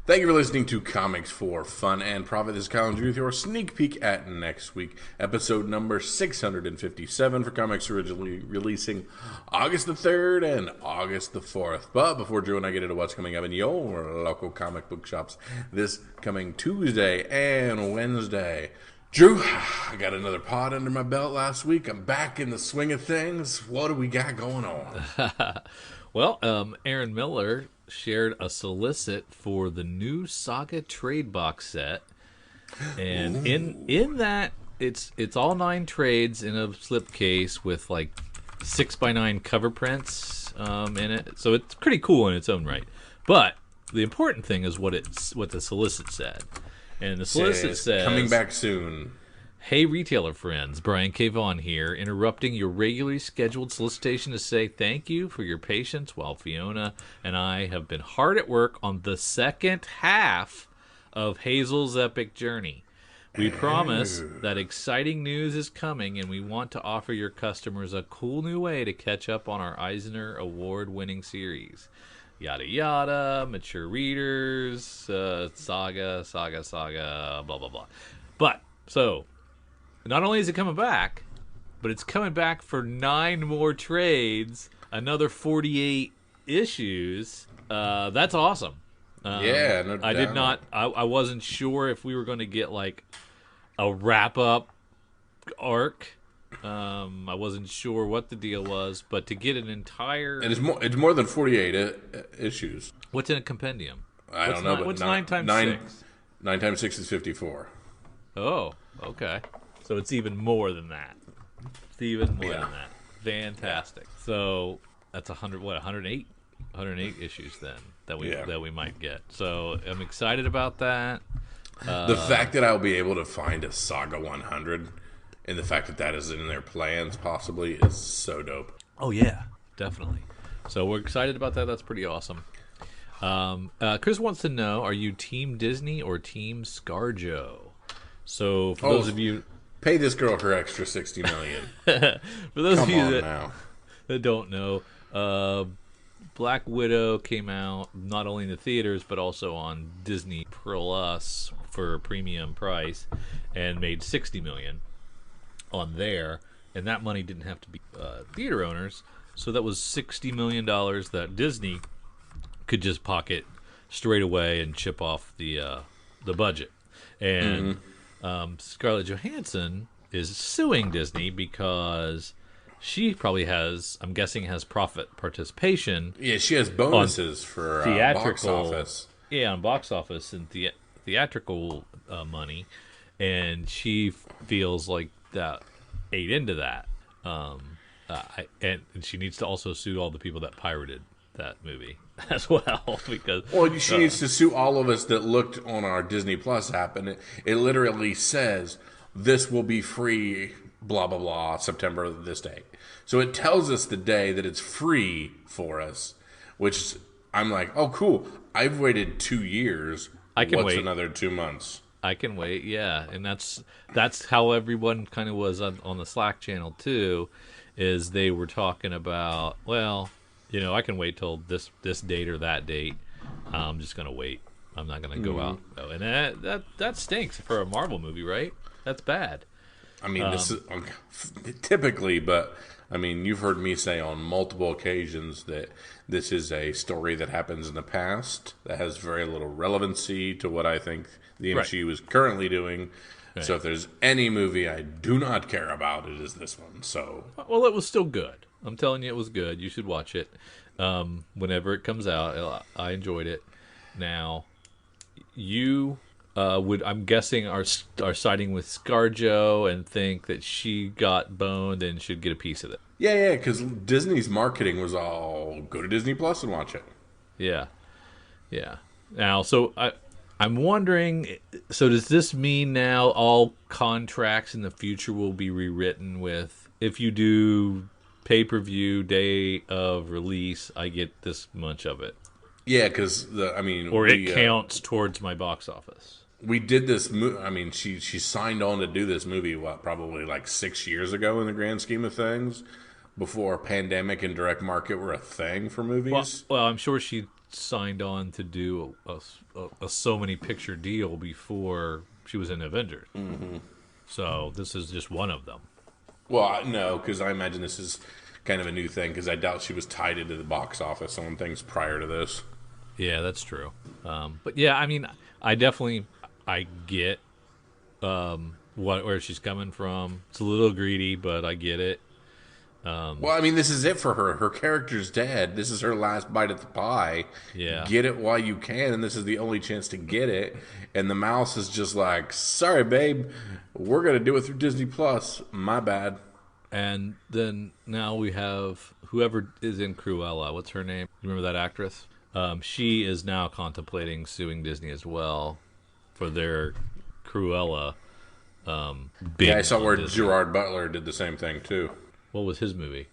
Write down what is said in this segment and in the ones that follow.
Thank you for listening to Comics for Fun and Profit. This is Colin G with your sneak peek at next week, episode number 657 for comics originally releasing August the 3rd and August the 4th. But before Drew and I get into what's coming up in your local comic book shops this coming Tuesday and Wednesday, Drew, I got another pod under my belt last week. I'm back in the swing of things. What do we got going on? Well, Aaron Miller shared a solicit for the new Saga trade box set, and in that it's all 9 trades in a slipcase with like 6x9 cover prints in it. So it's pretty cool in its own right. But the important thing is what the solicit said, and the solicit says coming back soon. Hey, retailer friends, Brian K. Vaughan here, interrupting your regularly scheduled solicitation to say thank you for your patience while Fiona and I have been hard at work on the second half of Hazel's epic journey. We promise that exciting news is coming, and we want to offer your customers a cool new way to catch up on our Eisner Award-winning series. Yada yada, mature readers, saga, blah, blah, blah. But, so... not only is it coming back, but it's coming back for 9 more trades, another 48 issues. That's awesome. Yeah, no doubt. I did not. I wasn't sure if we were going to get like a wrap up arc. I wasn't sure what the deal was, but to get an entire it's more than 48 issues. What's in a compendium? I don't know. But what's 9 times 6? 9 times 6 is 54. Oh, okay. So it's even more than that. It's even more than that. Fantastic. So that's 108 issues then that we might get. So I'm excited about that. The fact that I'll be able to find a Saga 100 and the fact that is in their plans possibly is so dope. Oh yeah, definitely. So we're excited about that. That's pretty awesome. Chris wants to know, are you Team Disney or Team ScarJo? So for those of you... pay this girl her extra $60 million. For those of you that don't know, Black Widow came out not only in the theaters but also on Disney Plus for a premium price and made $60 million on there, and that money didn't have to be theater owners, so that was $60 million that Disney could just pocket straight away and chip off the budget. And Scarlett Johansson is suing Disney because she probably has profit participation. Yeah, she has bonuses for box office. Yeah, on box office and theatrical money, and she feels like that ate into that. And she needs to also sue all the people that pirated that movie as well, because she needs to sue all of us that looked on our Disney Plus app, and it literally says this will be free blah blah blah September this day, so it tells us the day that it's free for us, which I'm like, oh cool, I've waited 2 years, I can wait another 2 months. I can wait. Yeah, and that's how everyone kind of was on the Slack channel too, is they were talking about, well, I can wait till this date or that date. I'm just gonna wait. I'm not gonna go out. Oh, and that stinks for a Marvel movie, right? That's bad. I mean, this is typically, but I mean, you've heard me say on multiple occasions that this is a story that happens in the past that has very little relevancy to what I think the MCU is currently doing. Right. So if there's any movie I do not care about, it is this one. So, well, it was still good. I'm telling you, it was good. You should watch it whenever it comes out. I enjoyed it. Now, you I'm guessing, are siding with ScarJo and think that she got boned and should get a piece of it. Yeah, because Disney's marketing was all go to Disney Plus and watch it. Yeah. Now, so I'm wondering, so does this mean now all contracts in the future will be rewritten with, if you do pay-per-view day of release, I get this much of it? Yeah, because it counts towards my box office. We did this. I mean, she signed on to do this movie probably like 6 years ago in the grand scheme of things, before pandemic and direct market were a thing for movies. Well, I'm sure she signed on to do a so many picture deal before she was in Avengers. Mm-hmm. So this is just one of them. Well, no, because I imagine this is kind of a new thing, because I doubt she was tied into the box office on things prior to this. Yeah, that's true. But yeah, I mean, I get where she's coming from. It's a little greedy, but I get it. Well, I mean, this is it for her. Her character's dead. This is her last bite at the pie. Yeah. Get it while you can, and this is the only chance to get it. And the mouse is just like, sorry, babe, we're going to do it through Disney Plus. My bad. And then now we have whoever is in Cruella. What's her name? You remember that actress? She is now contemplating suing Disney as well for their Cruella. Yeah, I saw where Disney. Gerard Butler did the same thing, too. What was his movie?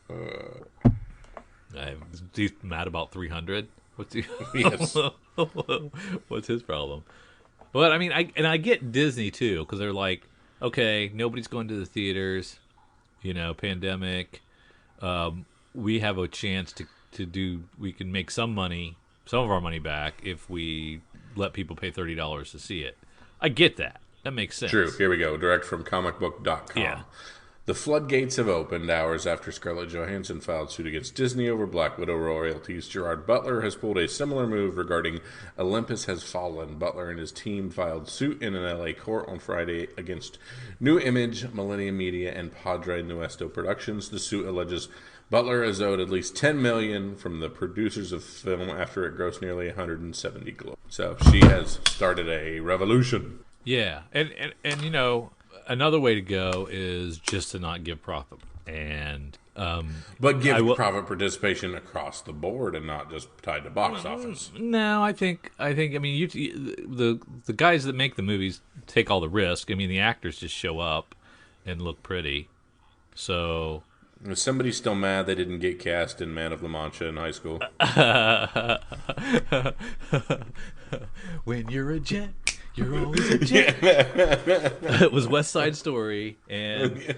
He's mad about 300. What's he? Yes. What's his problem? But I mean, I get Disney too, because they're like, okay, nobody's going to the theaters, pandemic. We have a chance to do. We can make some of our money back if we let people pay $30 to see it. I get that. That makes sense. True. Here we go. Direct from comicbook.com. Yeah. The floodgates have opened hours after Scarlett Johansson filed suit against Disney over Black Widow royalties. Gerard Butler has pulled a similar move regarding Olympus Has Fallen. Butler and his team filed suit in an LA court on Friday against New Image, Millennium Media, and Padre Nuestro Productions. The suit alleges Butler is owed at least $10 million from the producers of the film after it grossed nearly $170 global. So she has started a revolution. Yeah, and another way to go is just to not give profit, and but give profit participation across the board and not just tied to box office. No, I think I mean the guys that make the movies take all the risk. I mean, the actors just show up and look pretty. So is somebody still mad they didn't get cast in Man of La Mancha in high school? When you're a jet. You're always a jet. It was West Side Story, and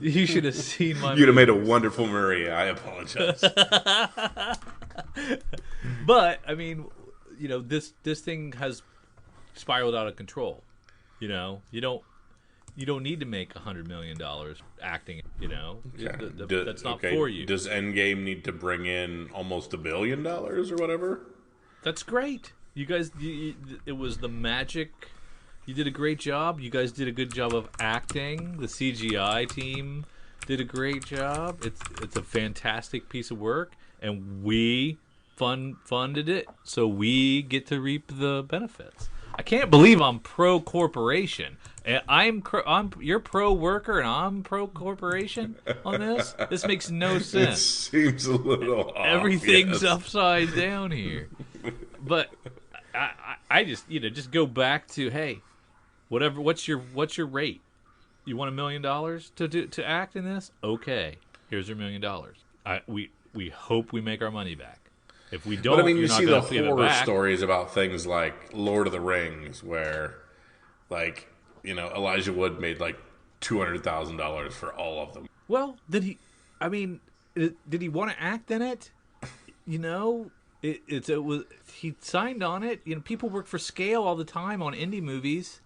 you should have seen my. You'd have made a wonderful Maria. I apologize. But I mean, this thing has spiraled out of control. You don't need to make $100 million acting. That's not for you. Does Endgame need to bring in almost $1 billion or whatever? That's great. You guys, it was the magic. You did a great job. You guys did a good job of acting. The CGI team did a great job. It's a fantastic piece of work, and we funded it, so we get to reap the benefits. I can't believe I'm pro corporation. You're pro worker, and I'm pro corporation on this. This makes no sense. It seems a little off. Everything's upside down here, but. I just just go back to, hey, whatever. What's your rate? You want $1 million to act in this? Okay, here's your $1 million. We hope we make our money back. If we don't, but I mean, you see the horror stories about things like Lord of the Rings, where Elijah Wood made like $200,000 for all of them. Well, did he? I mean, did he want to act in it? He signed on it. People work for scale all the time on indie movies.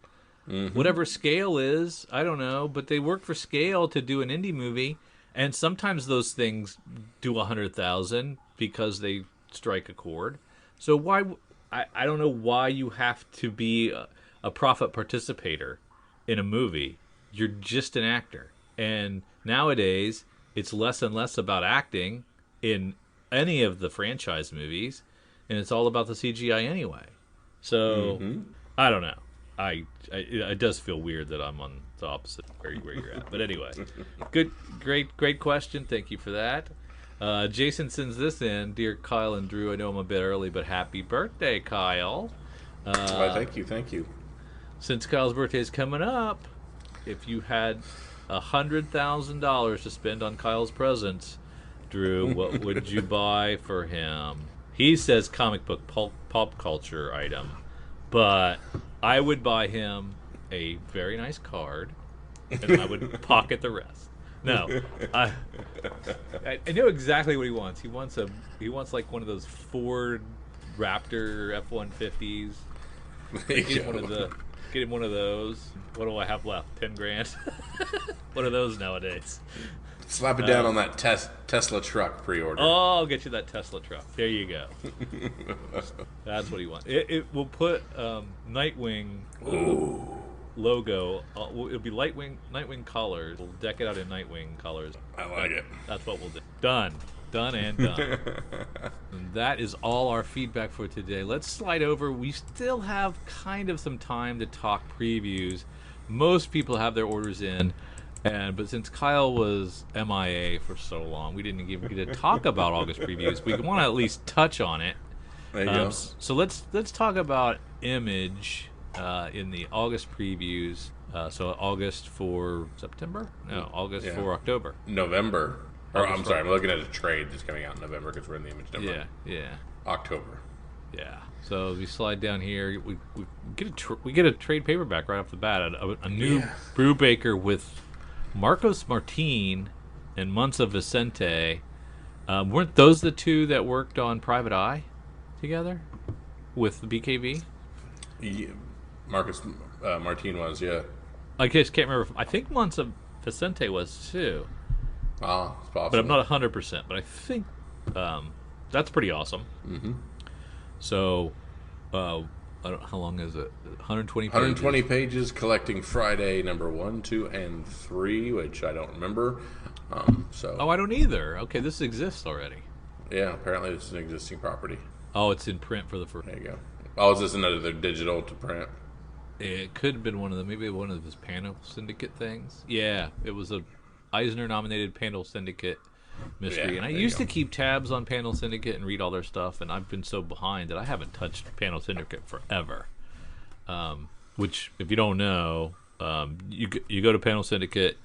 Mm-hmm. Whatever scale is, I don't know, but they work for scale to do an indie movie, and sometimes those things do $100,000 because they strike a chord. So why? I don't know why you have to be a profit participator in a movie. You're just an actor, and nowadays it's less and less about acting in any of the franchise movies, and it's all about the CGI anyway. So I don't know. It does feel weird that I'm on the opposite where you're at. But anyway, great question. Thank you for that. Jason sends this in, dear Kyle and Drew. I know I'm a bit early, but happy birthday, Kyle. Thank you. Since Kyle's birthday is coming up, if you had $100,000 to spend on Kyle's presents, Drew, what would you buy for him? He says comic book pop culture item, but I would buy him a very nice card, and I would pocket the rest. No, I know exactly what he wants. He wants like one of those Ford Raptor F-150s. Get him one of those. What do I have left? 10 grand. What are those nowadays? Slap it down on that Tesla truck pre-order. Oh, I'll get you that Tesla truck. There you go. That's what he wants. It will put Nightwing logo. It'll be Nightwing colors. We'll deck it out in Nightwing colors. I like it. That's what we'll do. Done and done. And that is all our feedback for today. Let's slide over. We still have kind of some time to talk previews. Most people have their orders in. But since Kyle was MIA for so long, we didn't even get to talk about August previews. We want to at least touch on it. There you go. So let's talk about Image in the August previews. So August for September? No, August for October. November. I'm sorry, I'm looking at a trade that's coming out in November because we're in the Image number. Yeah. October. Yeah. So we slide down here. We get a trade paperback right off the bat. A new Brubaker with Marcos Martin and Munsa Vicente. Weren't those the two that worked on Private Eye together with the BKV? Yeah, Marcos Martin was, I just can't remember. I think Munsa Vicente was too. Ah, it's possible. But I'm not 100%. But I think that's pretty awesome. Mm-hmm. So, I don't know, how long is it? 120 pages? 120 pages, collecting Friday number 1, 2, and 3, which I don't remember. Oh, I don't either. Okay, this exists already. Yeah, apparently this is an existing property. Oh, it's in print for the first. There you go. Oh, is this another digital to print? It could have been one of them. Maybe one of his panel syndicate things. Yeah, it was a Eisner-nominated panel syndicate mystery. And I used to keep tabs on panel syndicate and read all their stuff, and I've been so behind that I haven't touched panel syndicate forever. Which, if you don't know, you go to panel syndicate,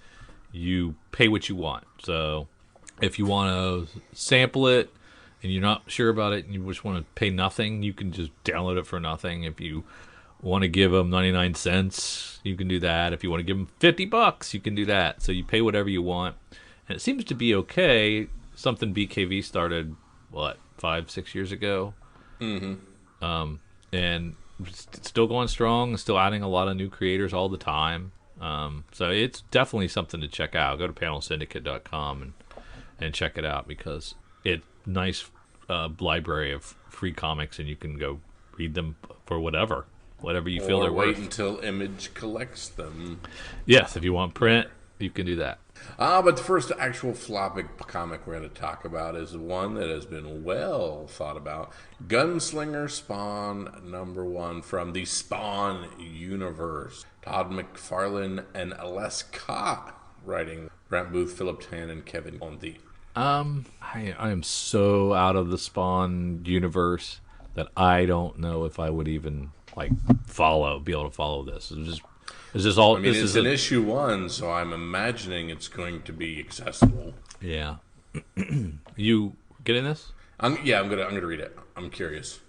you pay what you want. So if you want to sample it and you're not sure about it and you just want to pay nothing, you can just download it for nothing. If you want to give them 99 cents, you can do that. If you want to give them $50, you can do that. So you pay whatever you want. And it seems to be okay. Something BKV started, 5-6 years ago? Mm-hmm. And it's still going strong, still adding a lot of new creators all the time. So it's definitely something to check out. Go to panelsyndicate.com and check it out because it's nice library of free comics, and you can go read them for whatever you feel they're worth. Wait until Image collects them. Yes, if you want print, you can do that. But the first actual floppy comic we're going to talk about is one that has been well thought about. Gunslinger Spawn #1 from the Spawn universe. Todd McFarlane and Les Cott writing. Grant Booth, Philip Tan, and Kevin Conti. I am so out of the Spawn universe that I don't know if I would even be able to follow this. Is this all? I mean, it's an issue 1, so I'm imagining it's going to be accessible. Yeah. You getting this? I'm gonna read it. I'm curious.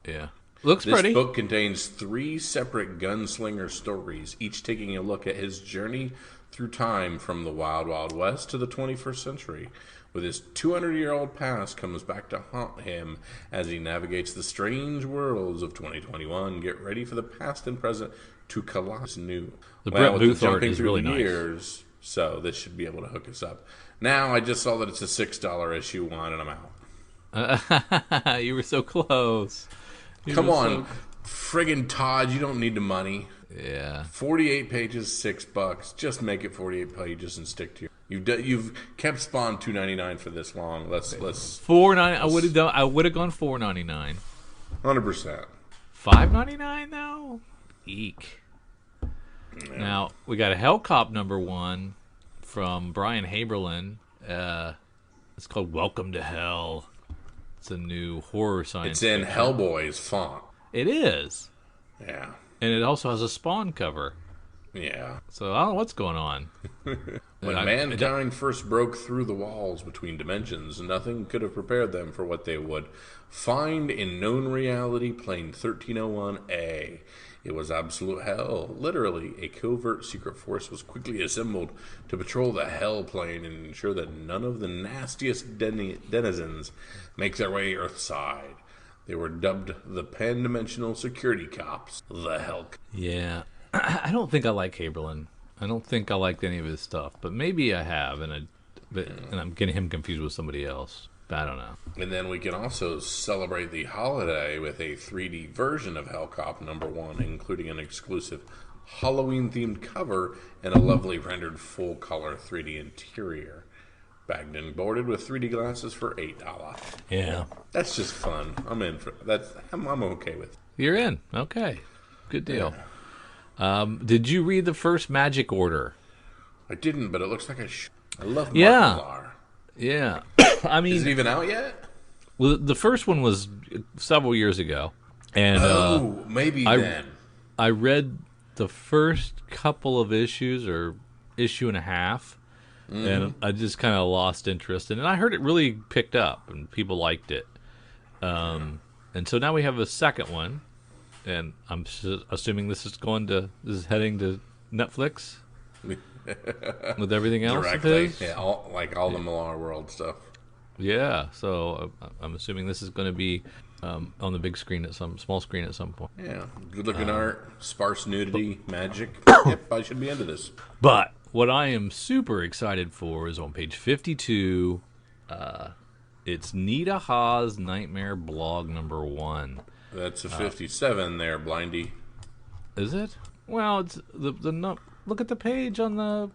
Yeah. Looks this pretty. This book contains 3 separate gunslinger stories, each taking a look at his journey through time from the Wild Wild West to the 21st century. With his 200-year-old past comes back to haunt him as he navigates the strange worlds of 2021. Get ready for the past and present to collide new. The Brett Booth art is really nice. So this should be able to hook us up. Now I just saw that it's a $6 issue 1, and I'm out. You were so close. Come on, friggin' Todd, you don't need the money. Yeah. 48 pages, $6. Just make it 48 pages and stick to your. You've kept Spawn $2.99 for this long. Let's $4.99. I would have gone $4.99. 100%. $5.99 though. Eek. Yeah. Now we got a Hellcop #1 from Brian Haberlin. It's called Welcome to Hell. It's a new horror science. It's in fiction. Hellboy's font. It is. Yeah. And it also has a Spawn cover. Yeah. So I don't know what's going on. When mankind first broke through the walls between dimensions, nothing could have prepared them for what they would find in known reality plane 1301A. It was absolute hell. Literally, a covert secret force was quickly assembled to patrol the hell plane and ensure that none of the nastiest denizens make their way earthside. They were dubbed the Pan-Dimensional Security Cops, the Hell. Yeah, I don't think I like Haberlin. I don't think I liked any of his stuff, but maybe I have, and I'm getting him confused with somebody else. I don't know. And then we can also celebrate the holiday with a 3D version of Hellcop #1, including an exclusive Halloween-themed cover and a lovely rendered full-color 3D interior. Bagged and boarded with 3D glasses for $8. Yeah. That's just fun. I'm in for that. I'm okay with it. You're in. Okay. Good deal. Did you read the first Magic Order? I didn't, but it looks like I love Mark Millar. Yeah. I mean, is it even out yet? Well, the first one was several years ago, and maybe then. I read the first couple of issues or issue and a half, and I just kind of lost interest. And I heard it really picked up, and people liked it. And so now we have a second one, and I'm assuming this is heading to Netflix with everything else. Directly, yeah, all the Millar World stuff. Yeah, so I'm assuming this is going to be on the big screen small screen at some point. Yeah, good looking art, sparse nudity, magic. Yep, I should be into this. But what I am super excited for is on page 52. It's Nita Ha's Nightmare Blog #1. That's a 57 there, Blindy. Is it? Well, it's the look at the page on the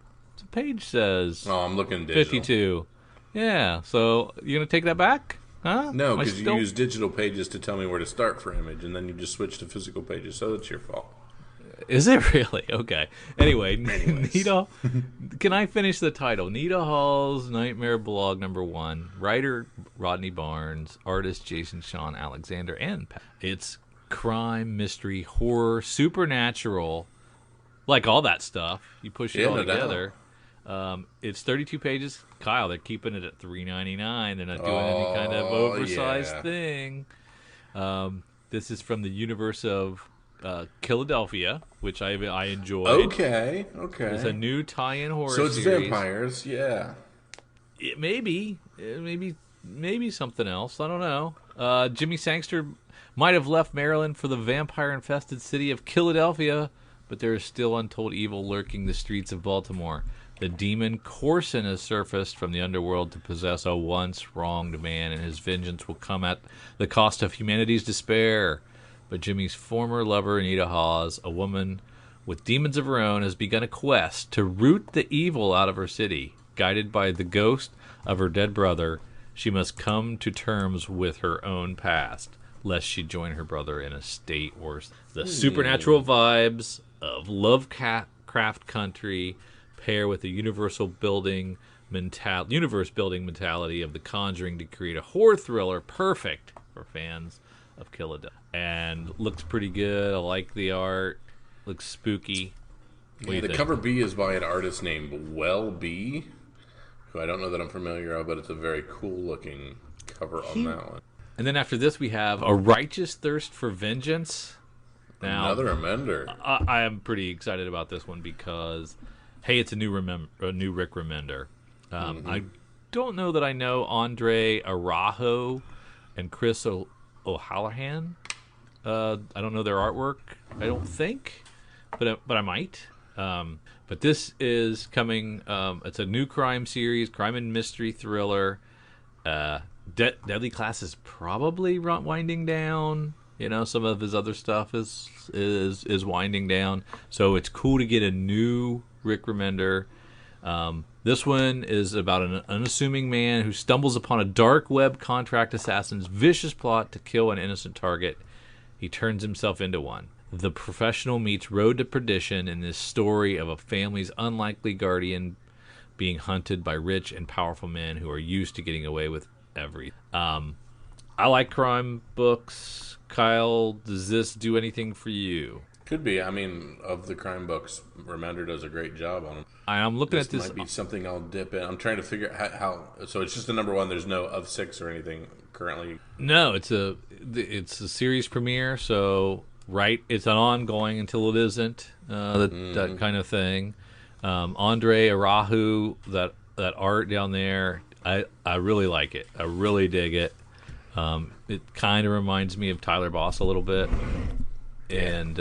page says. Oh, I'm looking digital. 52. Yeah, so you gonna take that back? Huh? No, because you use digital pages to tell me where to start for image, and then you just switch to physical pages, so that's your fault. Is it really? Okay. Anyway, Nita, can I finish the title? Nita Hall's Nightmare Blog #1. Writer Rodney Barnes, artist Jason Sean Alexander, and it's crime, mystery, horror, supernatural, like all that stuff. You push it all together. It's 32 pages. Kyle, they're keeping it at $3.99. They're not doing any kind of oversized thing. This is from the universe of Philadelphia, which I enjoyed. Okay. It's a new tie-in horror series. So it's series. vampires, yeah. Maybe something else. I don't know. Jimmy Sangster might have left Maryland for the vampire-infested city of Philadelphia, but there is still untold evil lurking the streets of Baltimore. The demon Corson has surfaced from the underworld to possess a once wronged man, and his vengeance will come at the cost of humanity's despair. But Jimmy's former lover, Anita Hawes, a woman with demons of her own, has begun a quest to root the evil out of her city. Guided by the ghost of her dead brother, she must come to terms with her own past, lest she join her brother in a state worse. The supernatural vibes of Lovecraft Country pair with the universe building mentality of The Conjuring to create a horror thriller perfect for fans of Philadelphia. And looks pretty good. I like the art. Looks spooky. The cover B is by an artist named Well B, who I don't know that I'm familiar with, but it's a very cool looking cover on that one. And then after this we have A Righteous Thirst for Vengeance. Now, another Remender. I am pretty excited about this one because, hey, it's a new Rick Remender. I don't know that I know Andre Araujo and Chris O'Halloran. I don't know their artwork. I don't think, but I might. But this is coming. It's a new crime series, crime and mystery thriller. Deadly Class is probably winding down. You know, some of his other stuff is winding down. So it's cool to get a new Rick Remender. This one is about an unassuming man who stumbles upon a dark web contract assassin's vicious plot to kill an innocent target. He turns himself into one. The professional meets road to perdition in this story of a family's unlikely guardian being hunted by rich and powerful men who are used to getting away with everything. I like crime books. Kyle, does this do anything for you? Could be. I mean, of the crime books, Remender does a great job on them. I'm looking at This this. might be something I'll dip in. I'm trying to figure out how. So it's just the number one. There's no of 6 or anything currently. No, it's a series premiere, so it's an ongoing until it isn't. That kind of thing. Andre Arahu, that art down there, I really like it. I really dig it. It kind of reminds me of Tyler Boss a little bit, and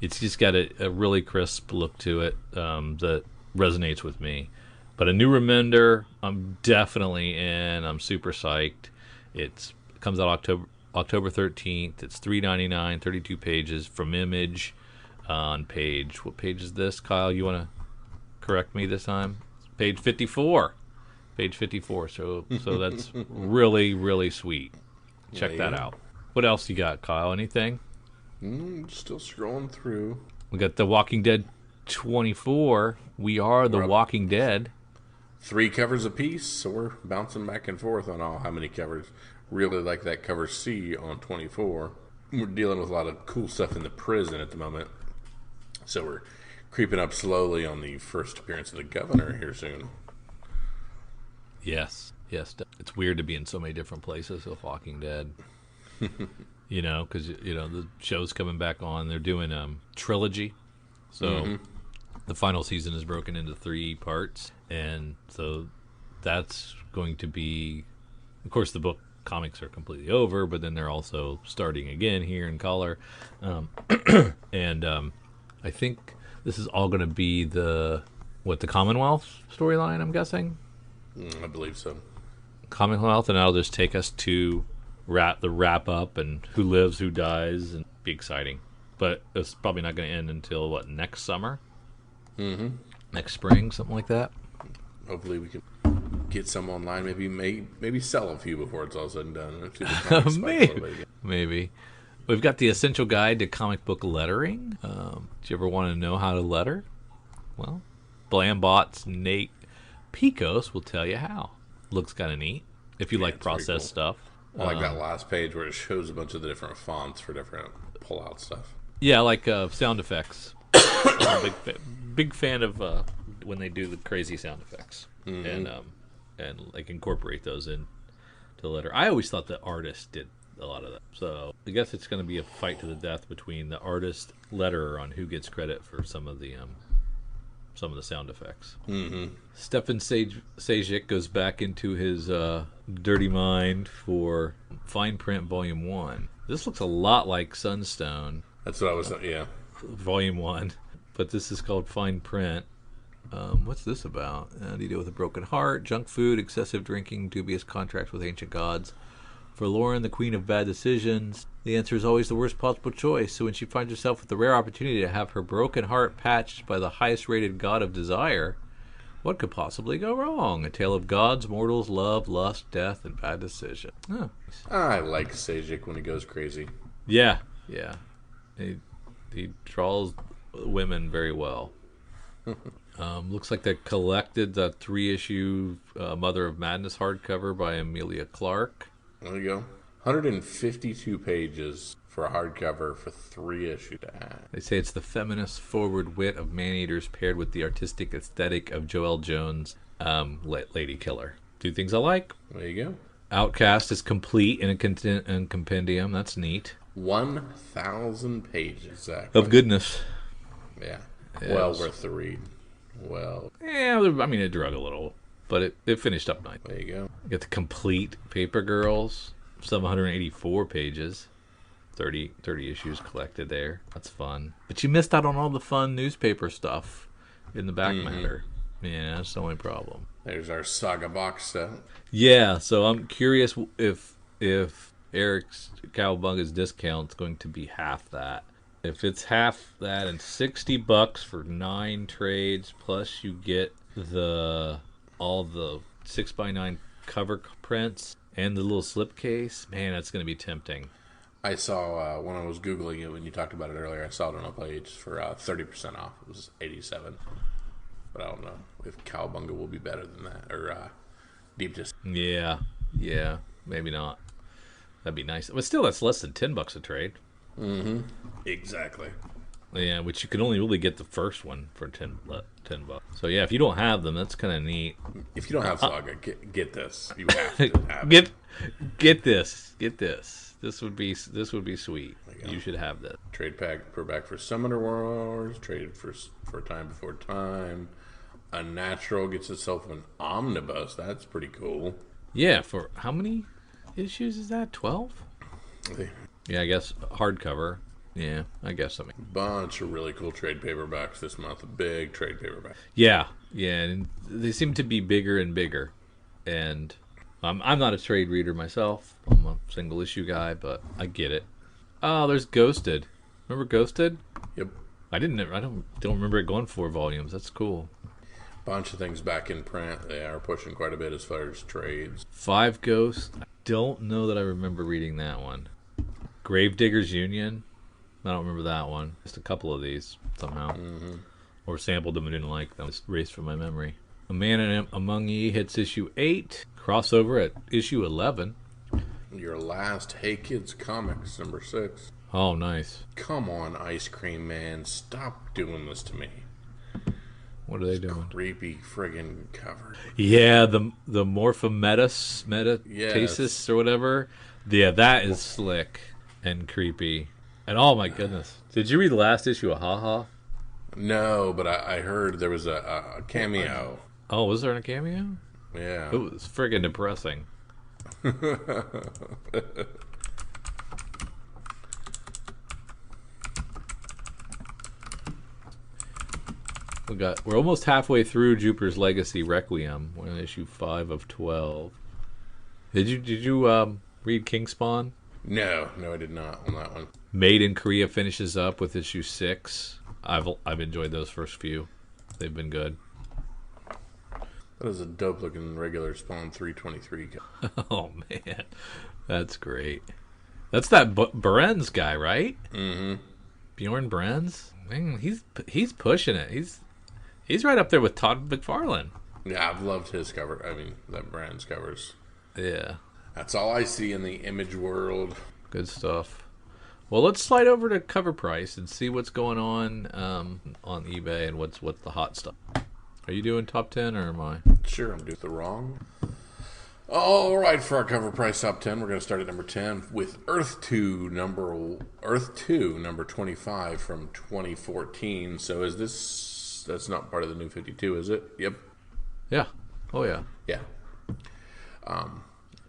it's just got a really crisp look to it that resonates with me. But a new Remender, I'm definitely in. I'm super psyched. It comes out October 13th. It's $3.99, 32 pages from Image on page. What page is this, Kyle? You want to correct me this time? Page 54. Page 54. So that's really, really sweet. Check that out. What else you got, Kyle? Anything? Still scrolling through. We got The Walking Dead 24. We Are the Walking Dead. 3 covers apiece, so we're bouncing back and forth on how many covers. Really like that cover C on 24. We're dealing with a lot of cool stuff in the prison at the moment. So we're creeping up slowly on the first appearance of the governor here soon. Yes. It's weird to be in so many different places with Walking Dead. Because, the show's coming back on. They're doing a trilogy. So the final season is broken into 3 parts. And so that's going to be, of course, the comics are completely over, but then they're also starting again here in color. And I think this is all going to be the Commonwealth storyline, I'm guessing? I believe so. Commonwealth, and that'll just take us to the wrap up and who lives, who dies, and be exciting. But it's probably not going to end until, next summer? Next spring, something like that? Hopefully we can get some online, maybe sell a few before it's all said and done. Maybe. We've got the Essential Guide to Comic Book Lettering. Do you ever want to know how to letter? Well, Blambot's Nate Picos will tell you how. Looks kind of neat if you like process stuff. I like that last page where it shows a bunch of the different fonts for different pull-out stuff. Yeah, like sound effects. I'm a big fan of when they do the crazy sound effects and like incorporate those into the letter. I always thought the artist did a lot of that. So I guess it's going to be a fight to the death between the artist letterer on who gets credit for some of the sound effects. Stefan Sajic goes back into his dirty mind for Fine Print Volume 1. This looks a lot like Sunstone. That's what I was, Volume 1. But this is called Fine Print. What's this about? How do you deal with a broken heart, junk food, excessive drinking, dubious contracts with ancient gods? For Lauren, the queen of bad decisions, the answer is always the worst possible choice. So when she finds herself with the rare opportunity to have her broken heart patched by the highest-rated god of desire, what could possibly go wrong? A tale of gods, mortals, love, lust, death, and bad decision. Oh. I like Sajic when he goes crazy. Yeah. He draws women very well. Looks like they collected the 3-issue Mother of Madness hardcover by Amelia Clark. There you go. 152 pages for a hardcover for 3 issues. They say it's the feminist forward wit of Maneaters paired with the artistic aesthetic of Joelle Jones' Lady Killer. 2 things I like. There you go. Outcast is complete in a compendium. That's neat. 1,000 pages. Exactly. Of goodness. Yeah. Yes. Well worth the read. Well. Yeah, I mean, it drug a little, but it finished up nice. There you go. You got the complete Paper Girls, 784 pages, 30 issues collected there. That's fun. But you missed out on all the fun newspaper stuff in the back matter. Yeah, that's the only problem. There's our Saga box set. Yeah, so I'm curious if Eric's Cowabunga's discount's going to be half that. If it's half that and $60 for 9 trades, plus you get all the 6x9 cover prints and the little slipcase, man, that's going to be tempting. I saw when I was Googling it when you talked about it earlier, I saw it on a page for 30% off. It was $87. But I don't know if Cowabunga will be better than that or Deep Discount. Yeah, maybe not. That'd be nice. But still, that's less than $10 a trade. Exactly. Yeah, which you can only really get the first one for $10. So yeah, if you don't have them, that's kind of neat. If you don't have Saga, get this. You have to have Get this. This would be sweet. You should have this. Trade pack for Summoner Wars. Trade for Time Before Time. Unnatural gets itself an omnibus. That's pretty cool. Yeah, for how many issues is that? 12? Yeah, I guess hardcover. Yeah, I guess. Bunch of really cool trade paperbacks this month. A big trade paperback. Yeah, and they seem to be bigger and bigger. And I'm not a trade reader myself. I'm a single issue guy, but I get it. Oh, there's Ghosted. Remember Ghosted? Yep. I don't remember it going 4 volumes. That's cool. Bunch of things back in print. They are pushing quite a bit as far as trades. 5 Ghosts. I don't know that I remember reading that one. Gravediggers Union. I don't remember that one. Just a couple of these somehow. Mm-hmm. Or sampled them and didn't like them. Just erased from my memory. A Man Among Ye hits issue 8. Crossover at issue 11. Your last Hey Kids Comics, number 6. Oh, nice. Come on, Ice Cream Man. Stop doing this to me. What are they doing? Creepy friggin' cover. Yeah, the Metastasis or whatever. Yeah, that is slick and creepy. And oh my goodness. Did you read the last issue of Ha? No, but I heard there was a cameo. Oh, was there a cameo? Yeah. It was friggin' depressing. We're almost halfway through Jupiter's Legacy Requiem. We're on issue 5 of 12. Did you read Kingspawn? No, I did not on that one. Made in Korea finishes up with issue 6. I've enjoyed those first few. They've been good. That is a dope looking regular Spawn 323. Oh man, that's great. That's that Brenz guy, right? Mm-hmm. Bjorn Brenz. Man, he's pushing it. He's right up there with Todd McFarlane. Yeah, I've loved his cover. I mean, that brand's covers. Yeah. That's all I see in the Image world. Good stuff. Well, let's slide over to Cover Price and see what's going on eBay and what's the hot stuff. Are you doing top 10 or am I? Sure, I'm doing the wrong. All right, for our Cover Price top 10, we're going to start at number 10 with Earth 2 number 25 from 2014. So is this, that's not part of the new 52, is it? Yep. Yeah. Oh yeah. Yeah.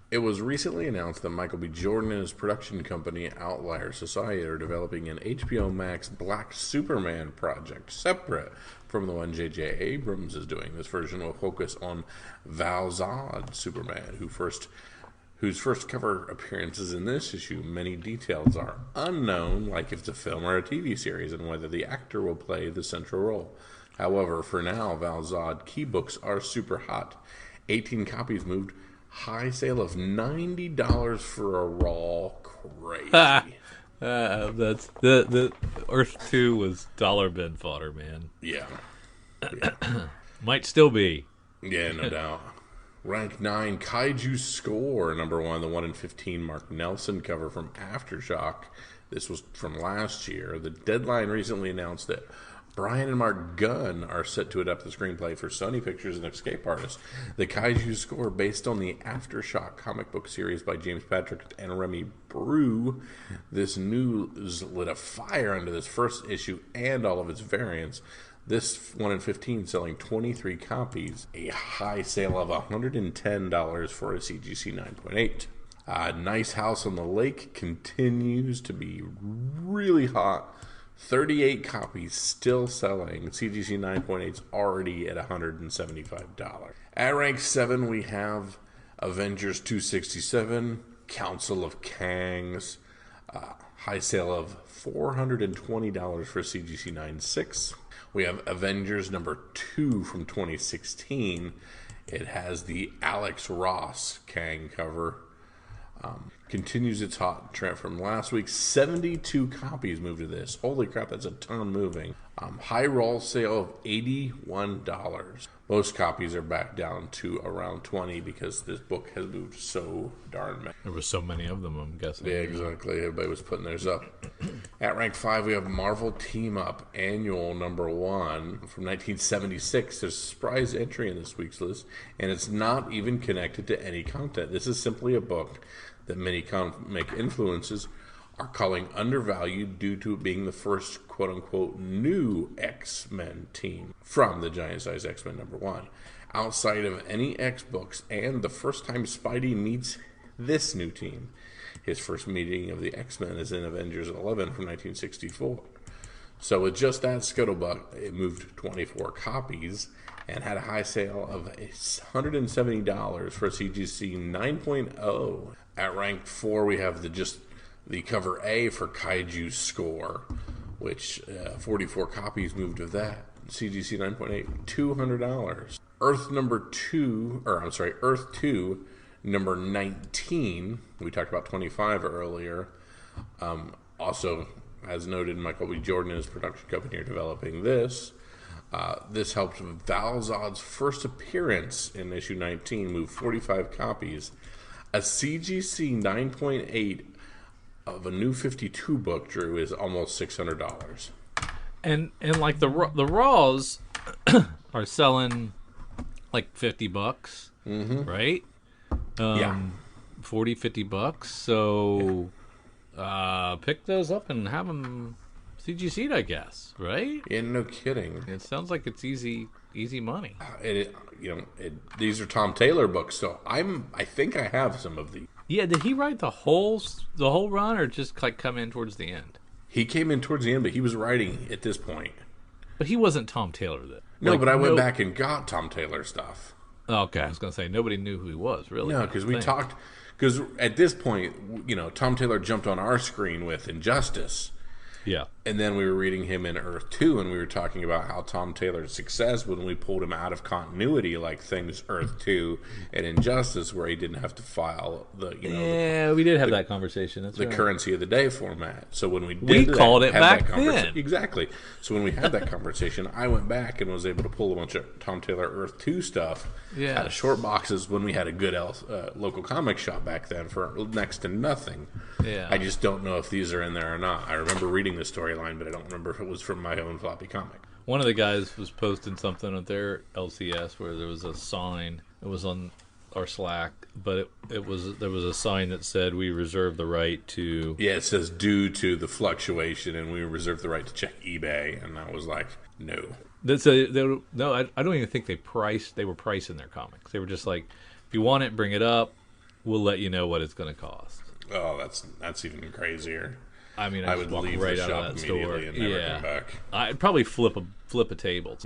It was recently announced that Michael B. Jordan and his production company Outlier Society are developing an HBO Max Black Superman project separate from the one J.J. Abrams is doing. This version will focus on Val Zod Superman, whose first cover appearances in this issue. Many details are unknown, like if it's a film or a TV series, and whether the actor will play the central role. However, for now, Val Zod key books are super hot. 18 copies moved. High sale of $90 for a raw. Crazy. That's the Earth 2 was dollar bin fodder, man. Yeah. Might still be. Yeah, no doubt. Rank 9 Kaiju Score, number 1, the 1 in 15 Mark Nelson cover from Aftershock. This was from last year. The Deadline recently announced that Brian and Mark Gunn are set to adapt the screenplay for Sony Pictures and Escape Artists. The Kaiju Score, based on the Aftershock comic book series by James Patrick and Remy Brew. This news lit a fire under this first issue and all of its variants. This 1 in 15 selling 23 copies. A high sale of $110 for a CGC 9.8. Nice House on the Lake continues to be really hot. 38 copies still selling. CGC 9.8's already at $175. At rank 7, we have Avengers 267, Council of Kangs. High sale of $420 for CGC 9.6. We have Avengers number 2 from 2016. It has the Alex Ross Kang cover. continues its hot trend from last week. 72 copies moved to this. Holy crap, that's a ton moving. High roll sale of $81. Most copies are back down to around 20 because this book has moved so darn many. There were so many of them, I'm guessing. Yeah, exactly. Everybody was putting theirs up. At rank 5, we have Marvel Team Up Annual number 1 from 1976. There's a surprise entry in this week's list, and it's not even connected to any content. This is simply a book that many comic influences are calling undervalued due to it being the first quote-unquote new X-Men team from the Giant Size X-Men number 1. Outside of any X books and the first time Spidey meets this new team. His first meeting of the X-Men is in Avengers 11 from 1964. So with just that scuttlebutt, it moved 24 copies and had a high sale of $170 for a CGC 9.0. At rank 4, we have the cover A for Kaiju Score, which 44 copies moved of that. CGC 9.8, $200. Earth 2, number 19. We talked about 25 earlier. Also, as noted, Michael B. Jordan and his production company are developing this. This helped Valzad's first appearance in issue 19 move 45 copies. A CGC 9.8 of a new 52 book, Drew, is almost $600. And like the Raws are selling like $50, right? Yeah. 40, $50. So pick those up and have them CGC'd, I guess, right? Yeah, no kidding. It sounds like it's easy money. These are Tom Taylor books, so I think I have some of these. Yeah, did he write the whole run, or just like come in towards the end? He came in towards the end, but he was writing at this point. But he wasn't Tom Taylor then. No, but I went back and got Tom Taylor stuff. Okay, I was going to say nobody knew who he was, really. No, because we talked. Because at this point, Tom Taylor jumped on our screen with Injustice. Yeah. And then we were reading him in Earth 2, and we were talking about how Tom Taylor's success when we pulled him out of continuity, like things Earth 2 and Injustice, where he didn't have to file we did have that conversation. That's the right. currency of the day format. So when we called it back then. Exactly. So when we had that conversation, I went back and was able to pull a bunch of Tom Taylor Earth 2 stuff out of short boxes when we had a good local comic shop back then for next to nothing. Yeah. I just don't know if these are in there or not. I remember reading the storyline, but I don't remember if it was from my own floppy comic. One of the guys was posting something on their LCS where there was a sign. It was on our Slack, but there was a sign that said, "We reserve the right to." Yeah, it says due to the fluctuation, and we reserve the right to check eBay. And I was like, no. No, I don't even think they were pricing their comics. They were just like, if you want it, bring it up. We'll let you know what it's going to cost. Oh, that's even crazier. I mean, I would walk leave right the out shop of that immediately store. and never come back. I'd probably flip a table.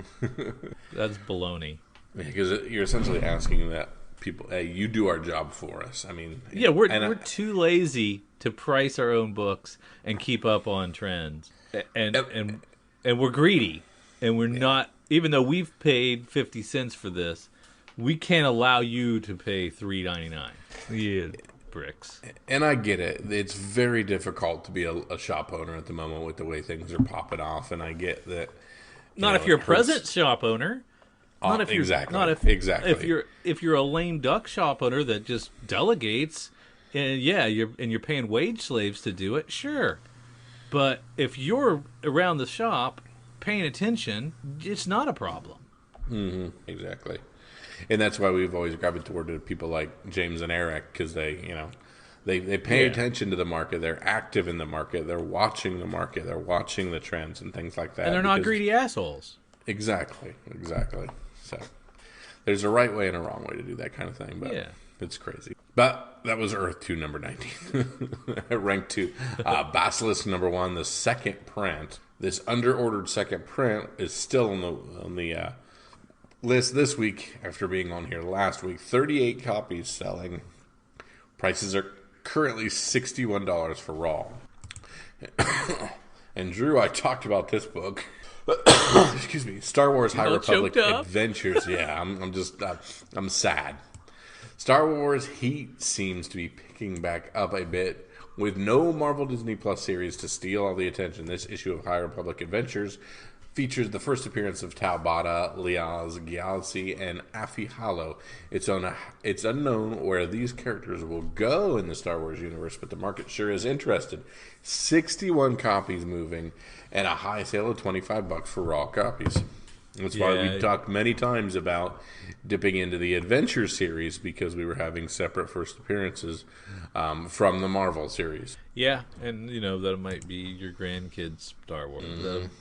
That's baloney. Because you're essentially asking that people, hey, you do our job for us. I mean, yeah, we're too lazy to price our own books and keep up on trends, and we're greedy, and we're not. Even though we've paid 50 cents for this, we can't allow you to pay $3.99. Yeah. Bricks. And I get it. It's very difficult to be a shop owner at the moment with the way things are popping off, and I get that. Not if you're a present shop owner. Not if you're exactly. Not if exactly. If you're a lame duck shop owner that just delegates, and you're paying wage slaves to do it. Sure, but if you're around the shop paying attention, it's not a problem. Mm-hmm. Exactly. And that's why we've always gravitated to people like James and Eric, because they pay attention to the market. They're active in the market. They're watching the market. They're watching the trends and things like that. And they're not greedy assholes. Exactly. So there's a right way and a wrong way to do that kind of thing, but it's crazy. But that was Earth 2, number 19. Rank 2. Basilisk, number 1, the second print. This under-ordered second print is still on the list this week after being on here last week. 38 copies selling. Prices are currently $61 for raw. And Drew, I talked about this book. Excuse me. Star Wars High Republic Adventures. Yeah, I'm sad. Star Wars heat seems to be picking back up a bit. With no Marvel Disney Plus series to steal all the attention, this issue of High Republic Adventures features the first appearance of Taubata, Liaz, Gyaltzy, and Afihalo. It's unknown where these characters will go in the Star Wars universe, but the market sure is interested. 61 copies moving, and a high sale of $25 for raw copies. That's why we talked many times about dipping into the Adventure series, because we were having separate first appearances from the Marvel series. Yeah, and that might be your grandkids' Star Wars.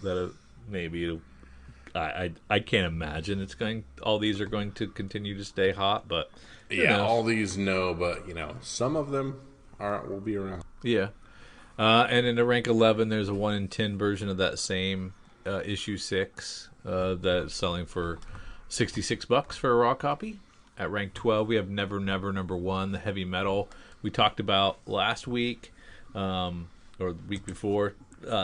That maybe I can't imagine all these are going to continue to stay hot, but all these but some of them will be around. Yeah, and in the rank 11, there's a 1 in 10 version of that same issue 6 that's selling for $66 for a raw copy. At rank 12, we have Never Never #1, the heavy metal we talked about last week or the week before.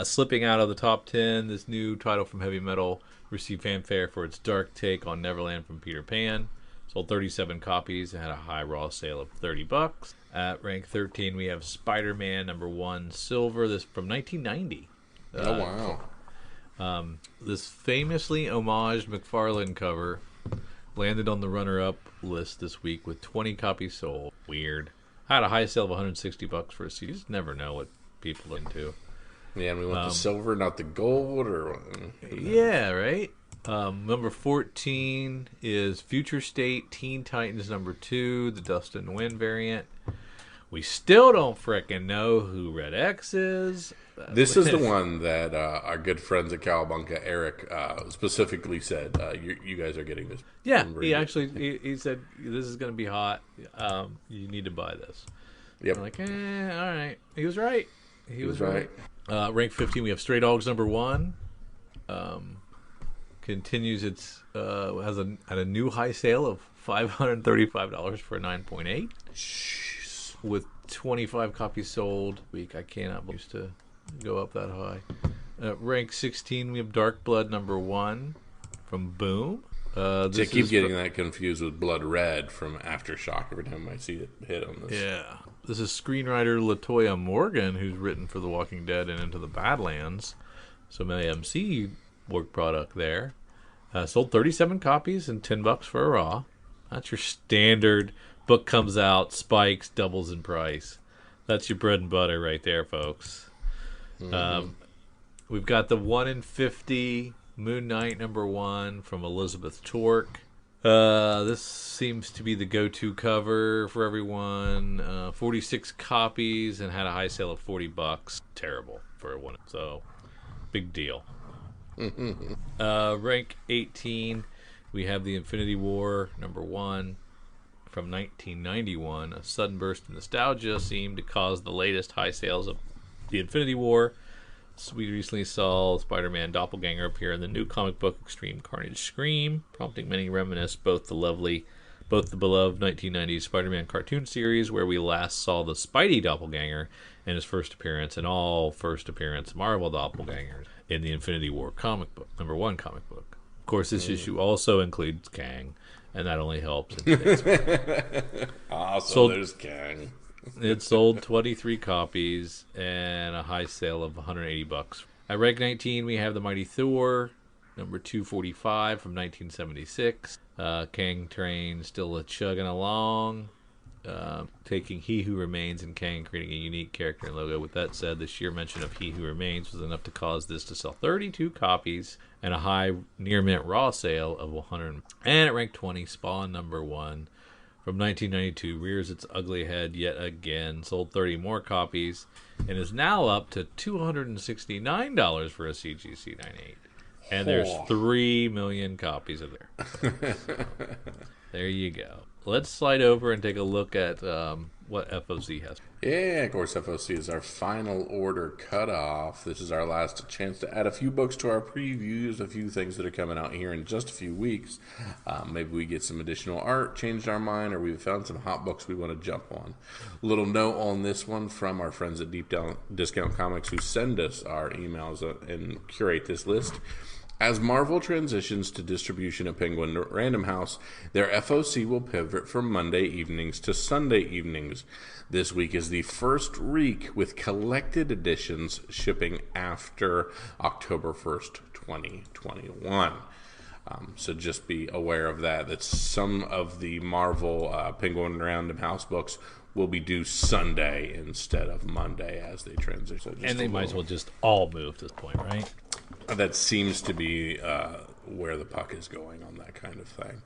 Slipping out of the top 10, this new title from heavy metal received fanfare for its dark take on Neverland from Peter Pan. Sold 37 copies and had a high raw sale of $30. At rank 13, we have Spider-Man #1 Silver, this from 1990. Oh, wow. This famously homaged McFarlane cover landed on the runner-up list this week with 20 copies sold. Weird. I had a high sale of $160 for a CD. You just never know what people are into. Yeah, and we went to silver, not the gold, or yeah, right. Number 14 is Future State Teen Titans #2, the Dust and Wind variant. We still don't frickin' know who Red X is. This is the one that our good friends at Cowabunga, Eric, specifically said, you guys are getting this. Yeah, he said, this is going to be hot. You need to buy this. Yep. I'm like, all right. He was right. He was right. Rank 15, we have Stray Dogs #1. Continues its has a new high sale of $535 for a 9.8. Jeez. With 25 copies sold. I cannot believe to go up that high. Rank 16, we have Dark Blood #1 from Boom. I keep getting that confused with Blood Red from Aftershock every time I see it hit on this. Yeah. This is screenwriter LaToya Morgan, who's written for The Walking Dead and Into the Badlands. Some AMC work product there. Sold 37 copies and $10 for a raw. That's your standard book comes out, spikes, doubles in price. That's your bread and butter right there, folks. Mm-hmm. We've got the 1 in 50 Moon Knight #1 from Elizabeth Torque. This seems to be the go-to cover for everyone. 46 copies and had a high sale of $40. Terrible for one. So, big deal. Rank 18, we have the Infinity War #1 from 1991. A sudden burst of nostalgia seemed to cause the latest high sales of the Infinity War. So we recently saw Spider-Man Doppelganger appear in the new comic book Extreme Carnage Scream, prompting many reminisce both the beloved 1990s Spider-Man cartoon series, where we last saw the Spidey Doppelganger in his first appearance, and all first appearance Marvel Doppelgangers in the Infinity War comic book, #1 comic book. Of course, this issue also includes Kang, and that only helps. There's Kang. It sold 23 copies and a high sale of $180. At rank 19, we have the Mighty Thor, #245 from 1976. Kang train still chugging along, taking He Who Remains and Kang, creating a unique character and logo. With that said, the sheer mention of He Who Remains was enough to cause this to sell 32 copies and a high near mint raw sale of 100. And at rank 20, Spawn #1 from 1992 rears its ugly head yet again, sold 30 more copies, and is now up to $269 for a CGC 98. And there's 3 million copies of there. There you go. Let's slide over and take a look at what FOC has. Yeah, of course, FOC is our final order cutoff. This is our last chance to add a few books to our previews, a few things that are coming out here in just a few weeks. Maybe we get some additional art, changed our mind, or we've found some hot books we want to jump on. Little note on this one from our friends at Deep Down Discount Comics who send us our emails and curate this list. As Marvel transitions to distribution at Penguin Random House, their FOC will pivot from Monday evenings to Sunday evenings. This week is the first week with collected editions shipping after October 1st, 2021. So just be aware of that some of the Marvel Penguin Random House books will be due Sunday instead of Monday as they transition. And they might as well just all move at this point, right? That seems to be where the puck is going on that kind of thing.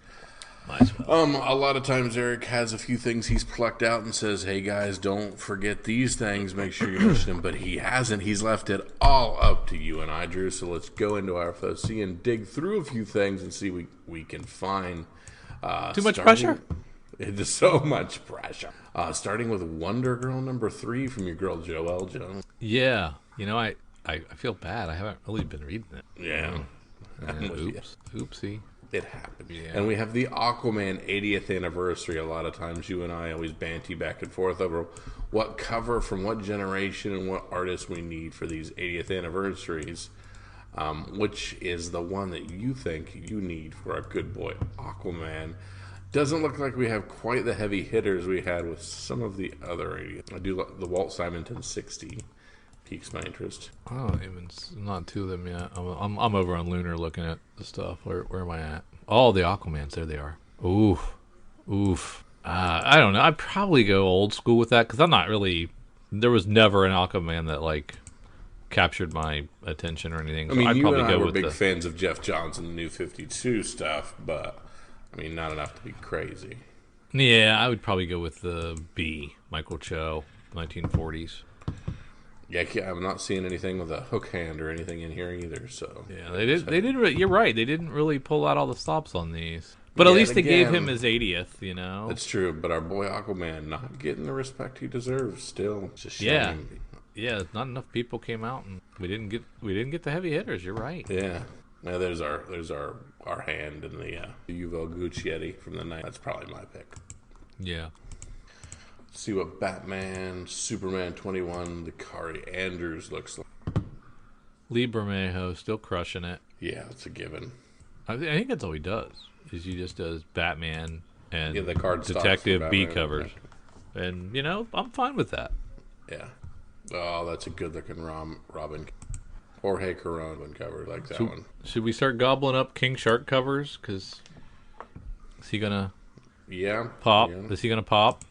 Might as well. A lot of times Eric has a few things he's plucked out and says, hey guys, don't forget these things, make sure you mention them, but he hasn't. He's left it all up to you and I, Drew, so let's go into our FOC and dig through a few things and see what we can find. Too much pressure? It's so much pressure. Starting with Wonder Girl #3 from your girl Joelle Jones. Yeah. I feel bad. I haven't really been reading it. Yeah. Oops. Oopsie. It happened. Yeah. And we have the Aquaman 80th anniversary. A lot of times you and I always banty back and forth over what cover from what generation and what artist we need for these 80th anniversaries. Which is the one that you think you need for our good boy Aquaman. Doesn't look like we have quite the heavy hitters we had with some of the other 80th. I do like the Walt Simonton 60. Piques my interest. Oh, even not two of them yet. I'm over on Lunar looking at the stuff. Where am I at? Oh, the Aquamans. There they are. Oof. I don't know. I'd probably go old school with that because I'm not really. There was never an Aquaman that like captured my attention or anything. I mean, I'd you probably and I go were with big fans of Jeff Johns and the New 52 stuff, but I mean, not enough to be crazy. Yeah, I would probably go with the B, Michael Cho, 1940s. Yeah, I'm not seeing anything with a hook hand or anything in here either. So yeah, they didn't. You're right. They didn't really pull out all the stops on these. But at least they gave him his 80th. You know, that's true. But our boy Aquaman not getting the respect he deserves. Still, it's a shame. Yeah. Not enough people came out, and we didn't get the heavy hitters. You're right. Yeah. Now there's our hand in the Yuval Gucciati from the night. That's probably my pick. Yeah. See what Batman, Superman 21, the Kari Andrews looks like. Lee Bermejo still crushing it. Yeah, it's a given. I think that's all he does. Is he just does Batman and the card Detective B covers, and I'm fine with that. Yeah. Oh, that's a good looking Robin. Jorge Caron cover like that one. Should we start gobbling up King Shark covers? Because is he gonna? Yeah. Pop. Yeah. Is he gonna pop?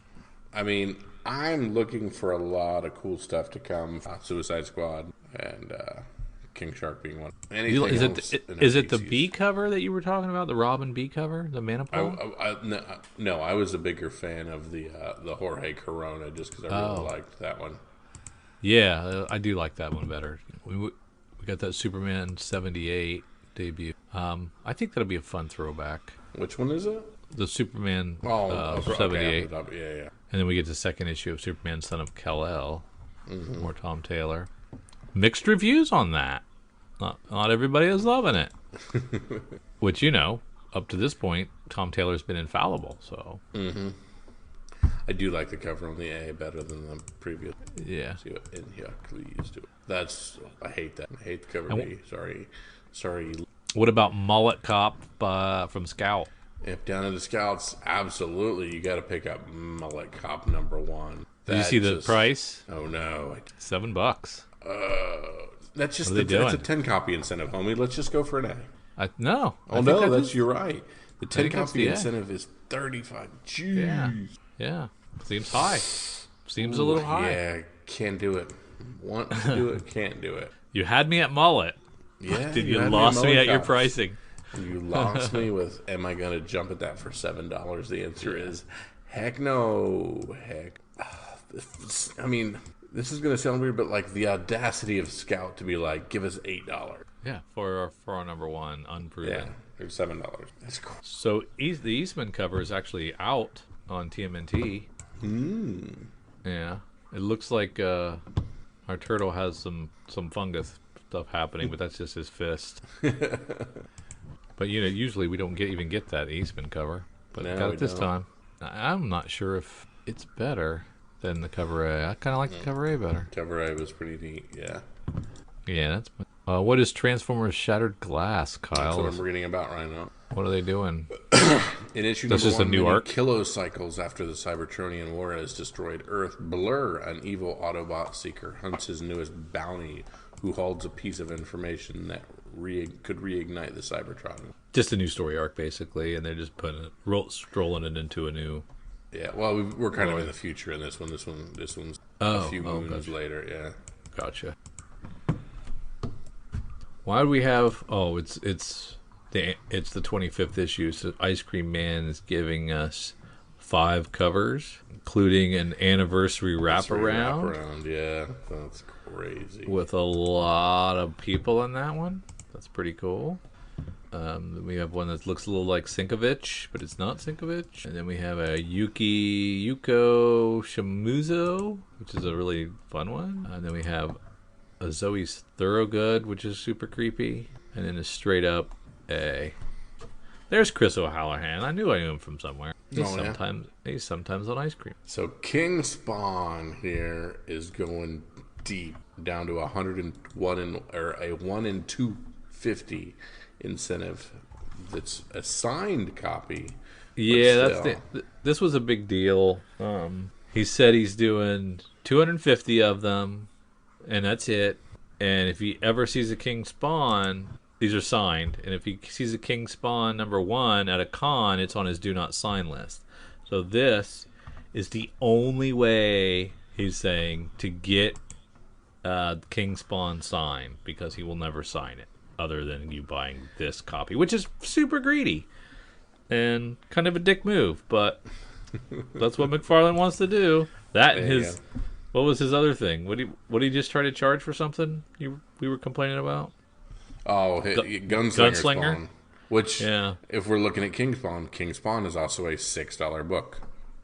I mean, I'm looking for a lot of cool stuff to come. Suicide Squad and King Shark being one. Is it the B cover that you were talking about? The Robin B cover, the Manipul? No, I was a bigger fan of the Jorge Corona just because I really liked that one. Yeah, I do like that one better. We got that Superman 78 debut. I think that'll be a fun throwback. Which one is it? The Superman 78. Okay, yeah. And then we get the second issue of Superman, Son of Kal-El, or Tom Taylor. Mixed reviews on that. Not everybody is loving it. Which, up to this point, Tom Taylor's been infallible. So. I do like the cover on the A better than the previous. Yeah. See what in here, please do. I hate that. I hate the cover B. Sorry. What about Mullet Cop from Scout? If down in the Scouts, absolutely, you got to pick up Mullet Cop #1. Did you see the price? Oh no, $7. That's just that's a 10 copy incentive, homie. Let's just go for an A. No. Oh no, you're right. The 10 copy incentive is $35. Jeez. Yeah. Seems high. Seems a little high. Yeah, can't do it. Want to do it, can't do it. You had me at Mullet. Yeah. You lost me at your pricing. You lost me with, am I going to jump at that for $7? The answer is, heck no. Heck. I mean, this is going to sound weird, but like the audacity of Scout to be like, give us $8. Yeah, for our #1, unproven. Yeah, it's $7. That's cool. So the Eastman cover is actually out on TMNT. Yeah. It looks like our turtle has some fungus stuff happening, but that's just his fist. But usually we don't even get that Eastman cover, but got it this time. I'm not sure if it's better than the cover A. I kind of like the cover A better. Cover A was pretty neat, yeah. Yeah, What is Transformers Shattered Glass, Kyle? That's what I'm reading about right now. What are they doing? In issue That's number just a one, new many arc? kilocycles after the Cybertronian war has destroyed Earth, Blur, an evil Autobot seeker, hunts his newest bounty, who holds a piece of information that could reignite the Cybertron. Just a new story arc, basically, and they're just strolling it into a new... Yeah, well, we're kind of in the future in this one. This one's a few moons gotcha. later, yeah. Gotcha. Why do we have... Oh, it's the 25th issue, so Ice Cream Man is giving us 5 covers, including an anniversary wraparound. Yeah, that's crazy. With a lot of people in that one. That's pretty cool. We have one that looks a little like Sinkovich, but it's not Sinkovich. And then we have a Yuko Shimuzo, which is a really fun one. And then we have a Zoe's Thorogood, which is super creepy. And then a straight up A. There's Chris O'Hallahan. I knew him from somewhere. He's sometimes on Ice Cream. So King Spawn here is going deep down to 101 or a 1 in 250 incentive. That's a signed copy. Yeah, this was a big deal. He said he's doing 250 of them, and that's it. And if he ever sees a King Spawn, these are signed. And if he sees a King Spawn #1 at a con, it's on his do not sign list. So this is the only way, he's saying, to get King Spawn signed, because he will never sign it other than you buying this copy, which is super greedy and kind of a dick move, but that's what McFarlane wants to do. That and his... What was his other thing? What did he just try to charge for something we were complaining about? Oh, Gunslinger Spawn. Which, yeah. If we're looking at King Spawn is also a $6 book.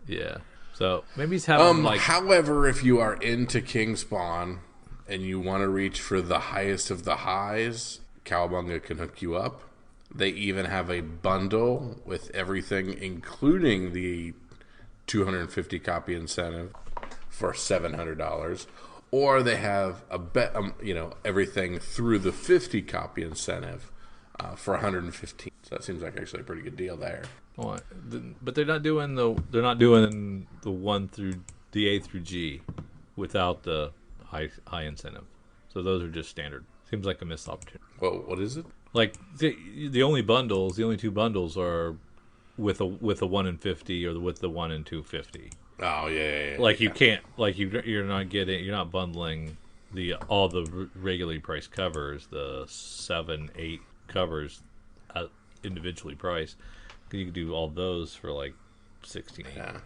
Yeah. So maybe he's having However, if you are into King Spawn and you want to reach for the highest of the highs, Cowabunga can hook you up. They even have a bundle with everything, including the 250 copy incentive, for $700, or they have everything through the 50 copy incentive for $115. So that seems like actually a pretty good deal there. Oh, but they're not doing the one through the A through G without the high incentive. So those are just standard. Seems like a missed opportunity. Well, what is it? Like the only two bundles are with a 1 in 50 or with the 1 in 250. Oh yeah. Like you can't, like you're not bundling all the regularly priced covers, the 7-8 covers, individually priced. You can do all those for like $16. Yeah.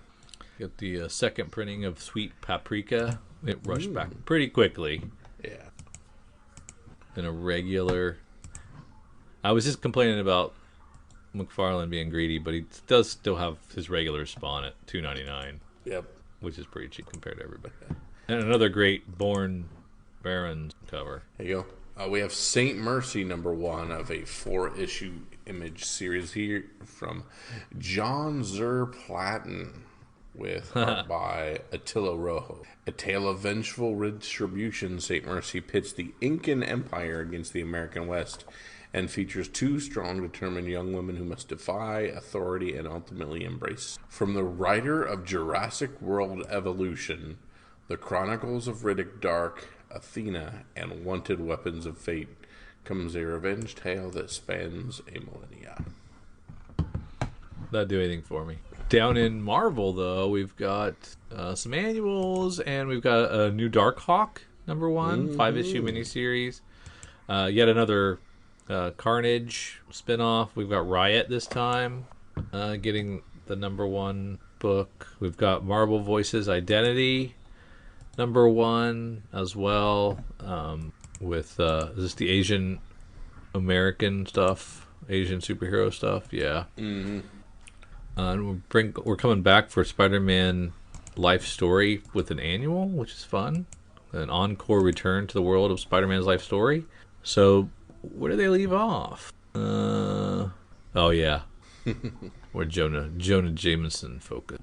Get the second printing of Sweet Paprika. It rushed back pretty quickly. Yeah. Than a regular. I was just complaining about McFarlane being greedy, but he does still have his regular Spawn at $2.99. Yep. Which is pretty cheap compared to everybody. And another great Born Barons cover. There you go. We have Saint Mercy #1 of a 4-issue image series here from John Platten with art by Attila Rojo. A tale of vengeful retribution, Saint Mercy pits the Incan Empire against the American West and features 2 strong, determined young women who must defy authority and ultimately embrace. From the writer of Jurassic World Evolution, The Chronicles of Riddick Dark, Athena, and Wanted Weapons of Fate, comes a revenge tale that spans a millennia. Not do anything for me. Down in Marvel, though, we've got some annuals, and we've got a new Darkhawk #1, 5-issue miniseries. Yet another Carnage spinoff. We've got Riot this time, getting the #1 book. We've got Marvel Voices Identity #1 as well, with is this the Asian American stuff, Asian superhero stuff? Yeah. Mm-hmm. And we're coming back for Spider-Man Life Story with an annual, which is fun. An encore return to the world of Spider-Man's life story. So where do they leave off? Oh yeah, where Jonah Jameson focused.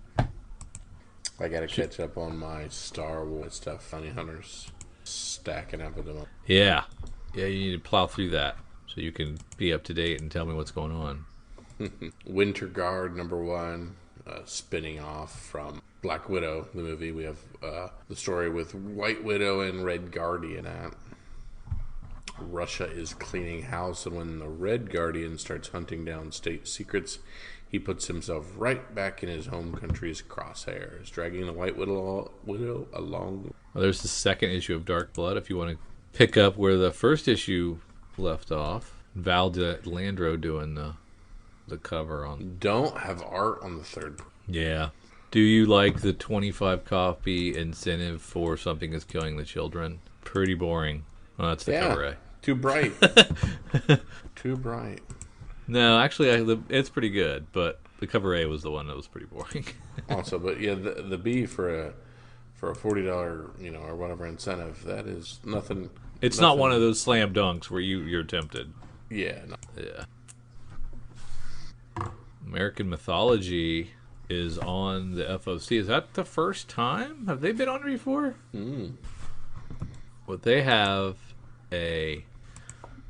I gotta catch up on my Star Wars stuff. Funny Hunters stacking up with them. Yeah, Yeah, you need to plow through that so you can be up to date and tell me what's going on. Winter Guard #1, spinning off from Black Widow, the movie. We have the story with White Widow and Red Guardian at. Russia is cleaning house, and when the Red Guardian starts hunting down state secrets, he puts himself right back in his home country's crosshairs, dragging the White Widow along. Well, there's the second issue of Dark Blood if you want to pick up where the first issue left off. Val Landro doing the cover on. Don't have art on the third. Yeah. Do you like the 25 copy incentive for Something is Killing the Children? Pretty boring. Well, that's the cover, eh? Too bright. Too bright. No, actually, it's pretty good, but the cover A was the one that was pretty boring. Also, but yeah, the B for a $40, or whatever incentive, that is nothing. It's nothing. not one of those slam dunks where you're tempted. Yeah. No. Yeah. American Mythology is on the FOC. Is that the first time? Have they been on it before? Well, they have a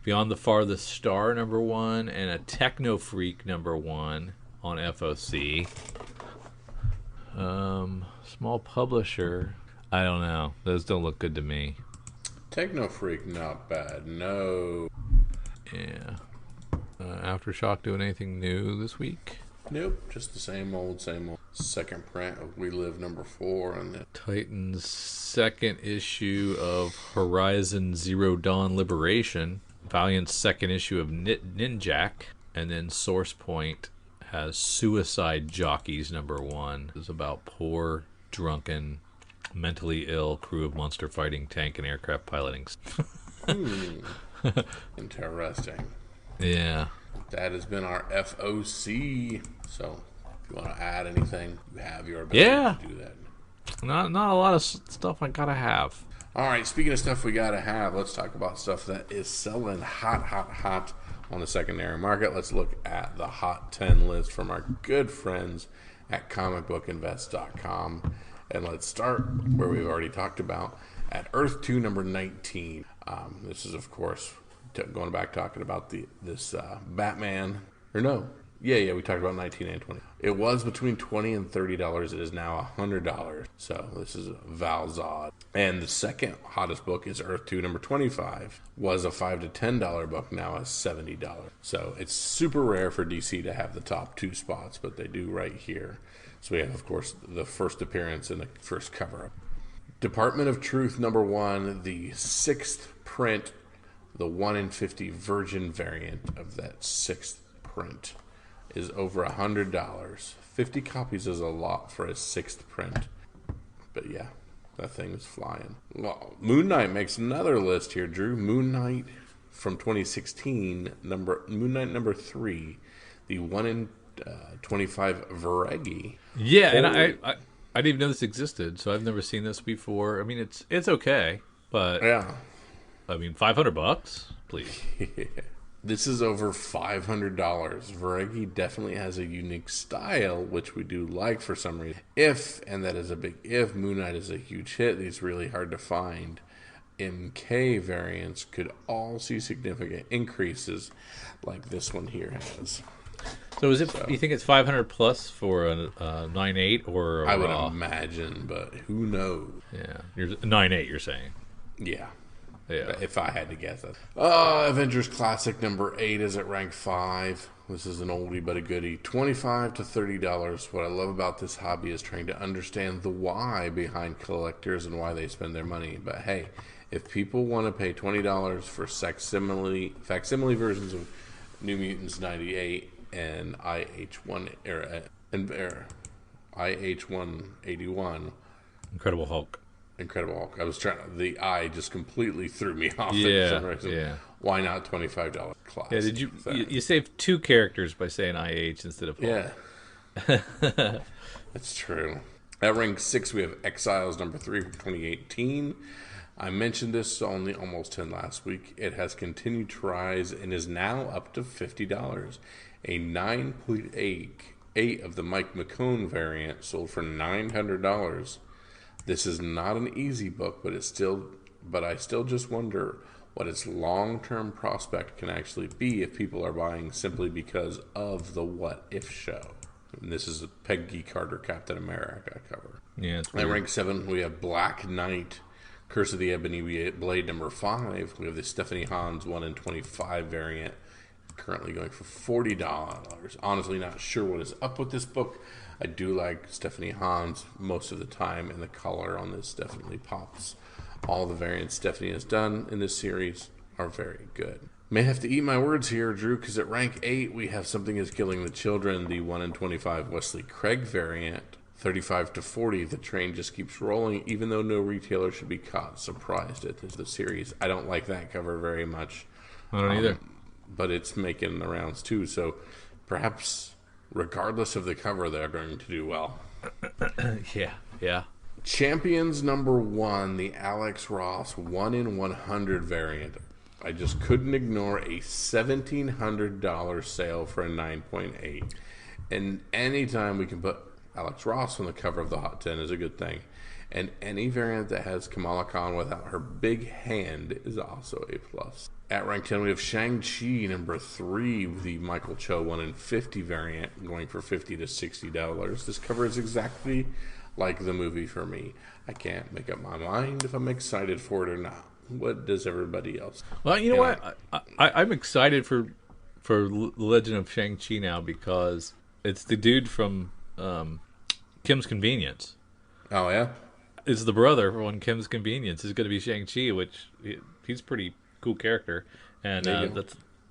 Beyond the Farthest Star #1 and a Techno Freak #1 on FOC. Small publisher. I don't know. Those don't look good to me. Techno Freak, not bad. No. Yeah. Aftershock doing anything new this week? Nope. Just the same old. Second print of We Live #4 and the Titan's second issue of Horizon Zero Dawn Liberation. Valiant's second issue of Ninjak. And then Source Point has Suicide Jockeys #1. It's about poor, drunken, mentally ill crew of monster fighting, tank, and aircraft piloting. Interesting. Yeah. That has been our FOC. So, if you want to add anything, you have your ability to do that. Not a lot of stuff I gotta have. All right, speaking of stuff we gotta have, let's talk about stuff that is selling hot on the secondary market. Let's look at the Hot 10 list from our good friends at comicbookinvest.com. And let's start where we've already talked about, at Earth 2 #19. This is, of course, going back talking about this Batman. Or no. Yeah, we talked about 19 and 20. It was between $20 and $30. It is now $100. So this is Valzad. And the second hottest book is Earth 2 #25. Was a $5 to $10 book, now is $70. So it's super rare for DC to have the top two spots, but they do right here. So we have, of course, the first appearance and the first cover-up. Department of Truth #1, the sixth print, the 1 in 50 Virgin variant of that sixth print, is over $100. 50 copies is a lot for a sixth print. But yeah, that thing is flying. Well, Moon Knight makes another list here, Drew. Moon Knight from 2016, Moon Knight #3, the 1 in 25 Varegi. Yeah, and I didn't even know this existed, so I've never seen this before. I mean, it's okay, but yeah, I mean, $500, please. This is over $500. Varegi definitely has a unique style, which we do like for some reason. And that is a big if, Moon Knight is a huge hit, it's really hard to find. MK variants could all see significant increases like this one here has. So you think it's 500 plus for a 9.8 or a I would raw? imagine, but who knows? Yeah, 9.8 you're saying. Yeah. Yeah. If I had to guess it. Avengers Classic #8 is at rank 5. This is an oldie but a goodie. $25 to $30. What I love about this hobby is trying to understand the why behind collectors and why they spend their money. But hey, if people want to pay $20 for facsimile versions of New Mutants 98 and IH1 IH181, Incredible Hulk. I was the I just completely threw me off. Yeah, for some reason. yeah. Why not $25 class? Yeah, did you saved two characters by saying IH instead of Hulk. Yeah. That's true. At rank 6, we have Exiles #3 from 2018. I mentioned this only almost 10 last week. It has continued to rise and is now up to $50. A 9.8 of the Mike McCone variant sold for $900. This is not an easy book, but I still just wonder what its long-term prospect can actually be if people are buying simply because of the What If show. And this is a Peggy Carter Captain America cover. Yeah, it's At weird. rank 7, we have Black Knight, Curse of the Ebony Blade number 5. We have the Stephanie Hans 1 in 25 variant, currently going for $40. Honestly, not sure what is up with this book. I do like Stephanie Hans most of the time, and the color on this definitely pops. All the variants Stephanie has done in this series are very good. May have to eat my words here, Drew, because at rank 8 we have Something Is Killing the Children, the 1 in 25 Wesley Craig variant. 35 to 40, the train just keeps rolling, even though no retailer should be caught surprised at the series. I don't like that cover very much. I don't either. But it's making the rounds too, so perhaps regardless of the cover, they're going to do well. Yeah. Champions number 1, the Alex Ross 1 in 100 variant. I just couldn't ignore a $1,700 sale for a 9.8. And anytime we can put Alex Ross on the cover of the Hot 10 is a good thing. And any variant that has Kamala Khan without her big hand is also a plus. At rank 10, we have Shang-Chi number 3 with the Michael Cho 1 in 50 variant going for $50 to $60. This cover is exactly like the movie for me. I can't make up my mind if I'm excited for it or not. What does everybody else? Well, you know what? I'm excited for The Legend of Shang-Chi now because it's the dude from Kim's Convenience. Oh, yeah? Is the brother on Kim's Convenience is going to be Shang-Chi, which he's a pretty cool character, and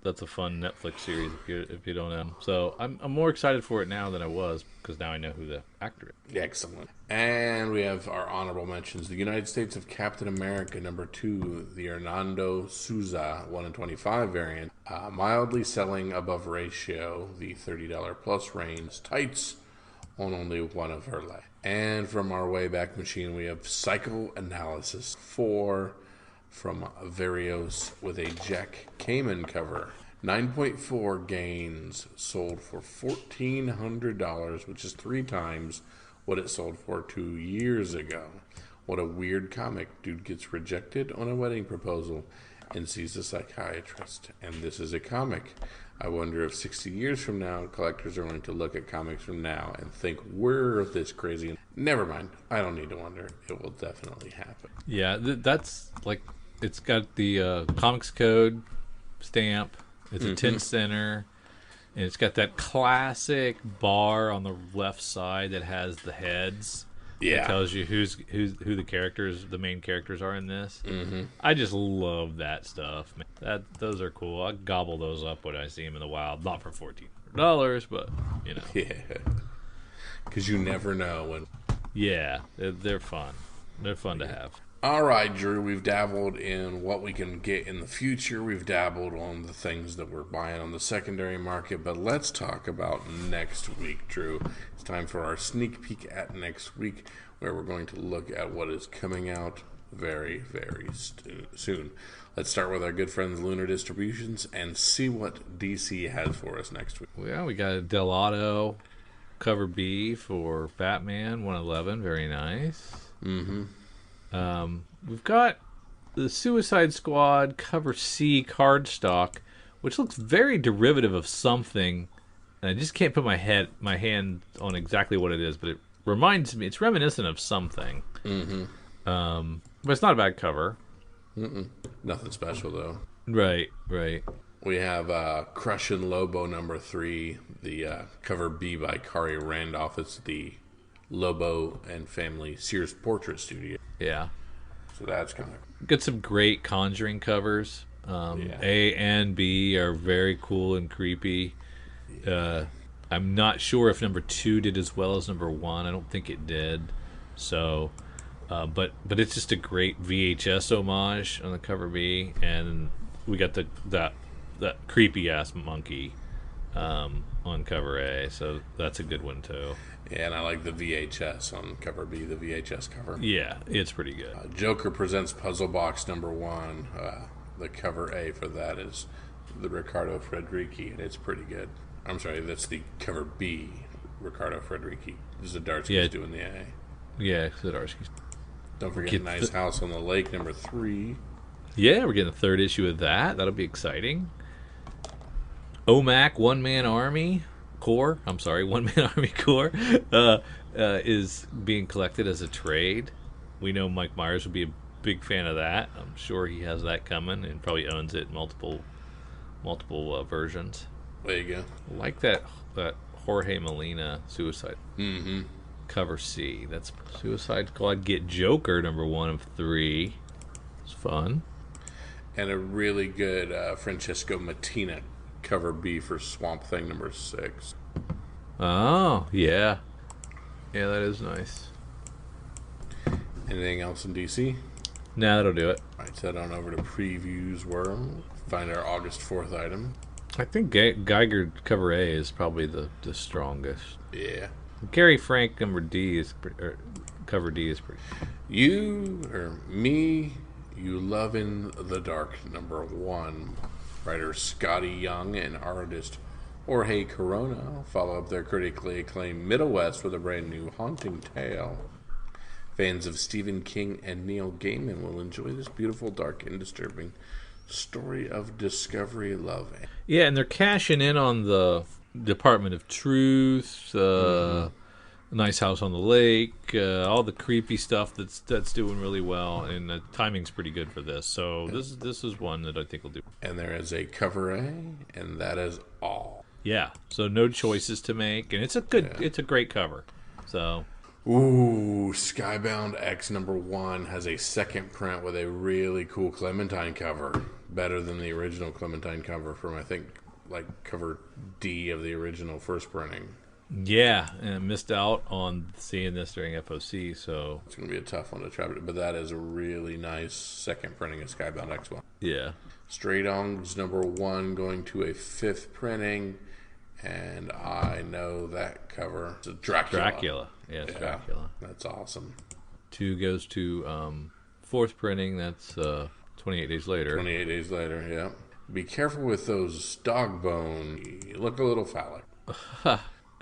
that's a fun Netflix series if you don't know. So I'm more excited for it now than I was because now I know who the actor is. Excellent. And we have our honorable mentions. The United States of Captain America number 2, the Hernando Souza 1 in 25 variant, mildly selling above ratio, the $30 plus range, tights on only one of her legs. And from our Wayback Machine, we have Psychoanalysis 4 from Varios with a Jack Kamen cover. 9.4 gains, sold for $1,400, which is 3 times what it sold for 2 years ago. What a weird comic. Dude gets rejected on a wedding proposal and sees a psychiatrist. And this is a comic. I wonder if 60 years from now, collectors are going to look at comics from now and think, we're this crazy. Never mind. I don't need to wonder. It will definitely happen. Yeah, that's like, it's got the Comics Code stamp. It's a 10 center. And it's got that classic bar on the left side that has the heads. Yeah. It tells you who the main characters are in this. Mm-hmm. I just love that stuff. Man. Those are cool. I gobble those up when I see them in the wild. Not for $14, but you know. Yeah. Because you never know when. Yeah, they're fun. They're fun to have. All right, Drew, we've dabbled in what we can get in the future. We've dabbled on the things that we're buying on the secondary market, but let's talk about next week, Drew. It's time for our sneak peek at next week, where we're going to look at what is coming out very, very soon. Let's start with our good friends Lunar Distributions and see what DC has for us next week. Well, we got a Delato cover B for Batman 111. Very nice. Mm-hmm. We've got the Suicide Squad cover C cardstock, which looks very derivative of something, and I just can't put my hand on exactly what it is, but it reminds me, it's reminiscent of something. Mm-hmm. But it's not a bad cover. Nothing special, though. Right. We have Crushin' Lobo number 3, the cover B by Kari Randolph. It's the Lobo and Family Sears Portrait Studio. Yeah. So that's kind of... Got some great Conjuring covers. A and B are very cool and creepy. I'm not sure if number 2 did as well as number 1. I don't think it did. So, but it's just a great VHS homage on the cover B, and we got that creepy ass monkey on cover A. So that's a good one too. Yeah, and I like the VHS on cover B, the VHS cover. Yeah, it's pretty good. Joker Presents Puzzle Box number 1. The cover A for that is the Riccardo Frederici, and it's pretty good. I'm sorry, that's the cover B, Riccardo Frederici. Zdarsky's doing the A. Yeah, Zdarsky's. Don't forget Nice House on the Lake number 3. Yeah, we're getting the third issue of that. That'll be exciting. OMAC One Man Army Corps. I'm sorry, One Man Army Corps is being collected as a trade. We know Mike Myers would be a big fan of that. I'm sure he has that coming and probably owns it in multiple versions. There you go. I like that Jorge Molina Suicide cover C. That's Suicide Squad Get Joker #1 of 3. It's fun. And a really good Francesco Mattina cover B for Swamp Thing #6. Oh, yeah. Yeah, that is nice. Anything else in DC? Nah, that'll do it. All right, so head on over to Previews World. Find our August 4th item. I think Geiger cover A is probably the strongest. Yeah. Gary Frank cover D is pretty. You or me, You Love in the Dark #1. Writer Scotty Young and artist Jorge Corona follow up their critically acclaimed Middle West with a brand new haunting tale. Fans of Stephen King and Neil Gaiman will enjoy this beautiful, dark, and disturbing story of discovery, love. Yeah, and they're cashing in on the Department of Truth, Nice House on the Lake, all the creepy stuff that's doing really well, and the timing's pretty good for this. So this is one that I think will do. And there is a cover A, and that is all. Yeah, so no choices to make, and it's a great cover. So. Ooh, Skybound X #1 has a second print with a really cool Clementine cover. Better than the original Clementine cover from, I think, like cover D of the original first printing. Yeah, and I missed out on seeing this during FOC, so... It's going to be a tough one to try, but that is a really nice second printing of Skybound X1. Yeah. Stray Dogs #1 going to a 5th printing, and I know that cover. It's a Dracula. Yeah, it's Dracula. That's awesome. 2 goes to 4th printing, that's 28 days later. 28 days later, yeah. Be careful with those dog bone. You look a little phallic.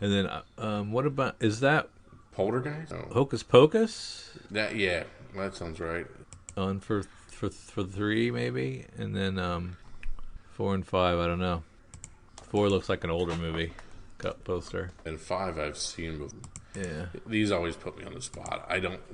And then, what about, is that Poltergeist? Oh. Hocus Pocus? Yeah, that sounds right. On for 3, maybe? And then 4 and 5, I don't know. 4 looks like an older movie. Cut poster. And 5 I've seen before. Yeah. These always put me on the spot.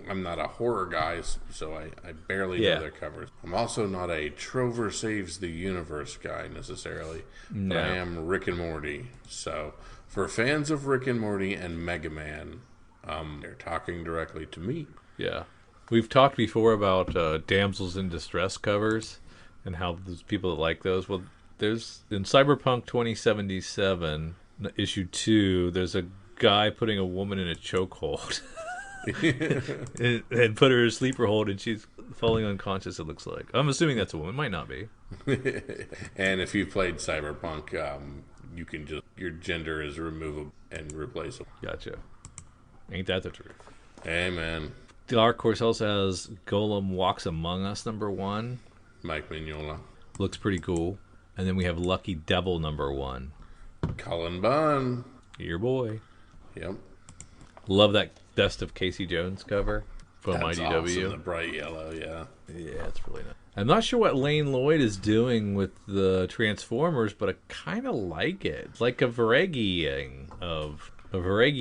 I'm not a horror guy, so I barely know their covers. I'm also not a Trover Saves the Universe guy necessarily, but I am Rick and Morty. So for fans of Rick and Morty and Mega Man, they're talking directly to me. Yeah. We've talked before about damsels in distress covers and how there's people that like those. Well, there's in Cyberpunk 2077 issue 2, there's a guy putting a woman in a chokehold and put her in a sleeper hold, and she's falling unconscious, it looks like. I'm assuming that's a woman. Might not be. And if you've played Cyberpunk, you can just, your gender is removable and replaceable. Gotcha. Ain't that the truth? Amen. Dark Horse also has Golem Walks Among Us #1. Mike Mignola. Looks pretty cool. And then we have Lucky Devil #1. Cullen Bunn. Your boy. Yep. Love that Best of Casey Jones cover from That's IDW. Awesome. The bright yellow, yeah. Yeah, it's really nice. I'm not sure what Lane Lloyd is doing with the Transformers, but I kind of like it. It's like a Vareggi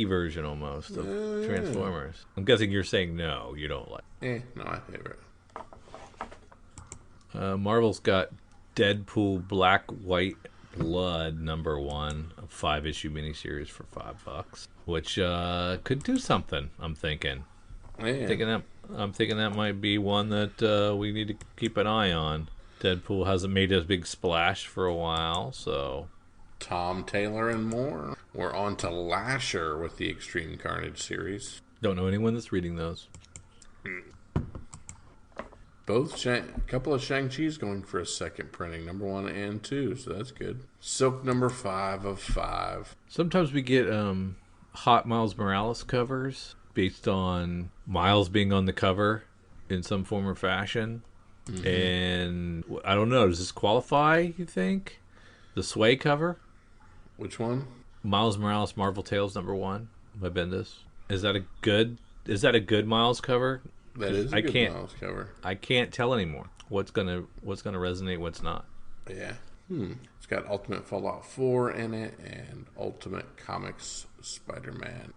version almost of Transformers. I'm guessing you're saying no, you don't like No, my favorite. Marvel's got Deadpool Black White Blood #1, a 5-issue miniseries for $5, which could do something. I'm thinking. Yeah. I'm thinking that might be one that we need to keep an eye on. Deadpool hasn't made a big splash for a while, so. Tom Taylor and more. We're on to Lasher with the Extreme Carnage series. Don't know anyone that's reading those. A couple of Shang-Chi's going for a second printing, #1 and 2, so that's good. Silk #5 of 5. Sometimes we get hot Miles Morales covers based on Miles being on the cover in some form or fashion. Mm-hmm. And I don't know, does this qualify, you think? The Sway cover? Which one? Miles Morales Marvel Tales #1 by Bendis. Is that a good Miles cover? That is a good Miles cover. I can't tell anymore. what's gonna resonate, what's not. Yeah. It's got Ultimate Fallout 4 in it and Ultimate Comics Spider-Man.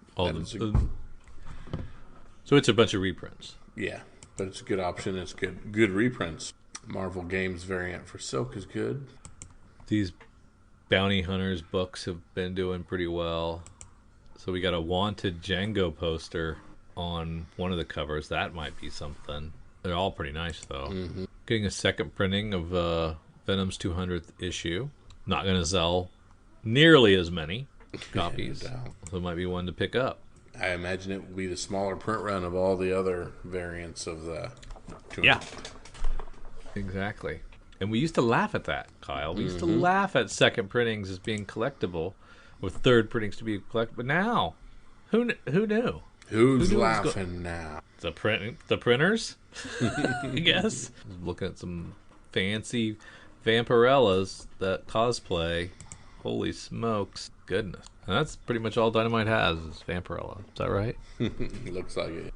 So it's a bunch of reprints. Yeah, but it's a good option. It's good reprints. Marvel Games variant for Silk is good. These Bounty Hunters books have been doing pretty well. So we got a Wanted Django poster on one of the covers. That might be something. They're all pretty nice, though. Mm-hmm. Getting a second printing of Venom's 200th issue. Not going to sell nearly as many copies. No. So it might be one to pick up. I imagine it will be the smaller print run of all the other variants of the 200. Yeah. Exactly. And we used to laugh at that, Kyle. We used to laugh at second printings as being collectible, with third printings to be collectible. But now, who knew? Who's laughing now? The printers, I guess. Looking at some fancy Vampirellas that cosplay. Holy smokes. Goodness. And that's pretty much all Dynamite has is Vampirella. Is that right? Looks like it.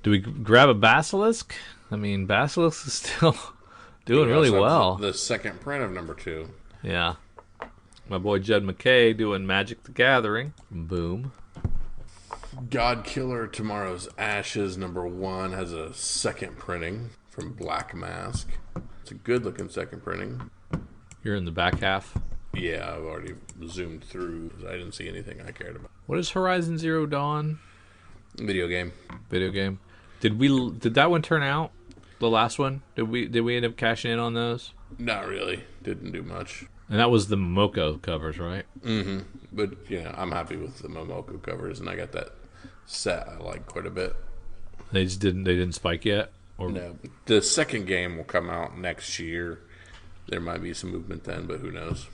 Do we grab a Basilisk? I mean, Basilisk is still doing really well. The second print of number 2. Yeah. My boy Jed McKay doing Magic the Gathering. Boom. God Killer Tomorrow's Ashes number 1 has a second printing from Black Mask. It's a good looking second printing. You're in the back half. Yeah, I've already zoomed through. I didn't see anything I cared about. What is Horizon Zero Dawn? Video game. Did that one turn out? The last one? Did we end up cashing in on those? Not really. Didn't do much. And that was the Momoko covers, right? Mm-hmm. But I'm happy with the Momoko covers, and I got that set I like quite a bit. They didn't spike yet? Or no. The second game will come out next year. There might be some movement then, but who knows?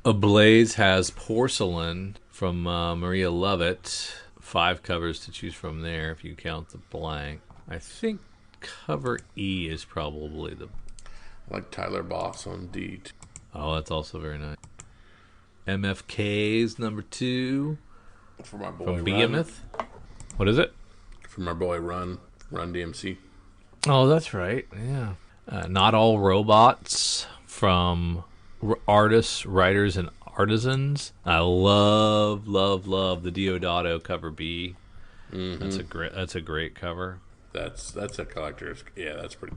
Ablaze has Porcelain from Maria Lovett. 5 covers to choose from there if you count the blank. I think cover E is probably the... I like Tyler Boss on D. Oh, that's also very nice. MFK's number 2. From our boy from Run. Behemoth. What is it? From our boy Run DMC. Oh, that's right. Yeah. Not All Robots from Artists, Writers, and Artisans. I love the Deodato cover B. Mm-hmm. That's a great cover. That's a collector's. Yeah, that's pretty.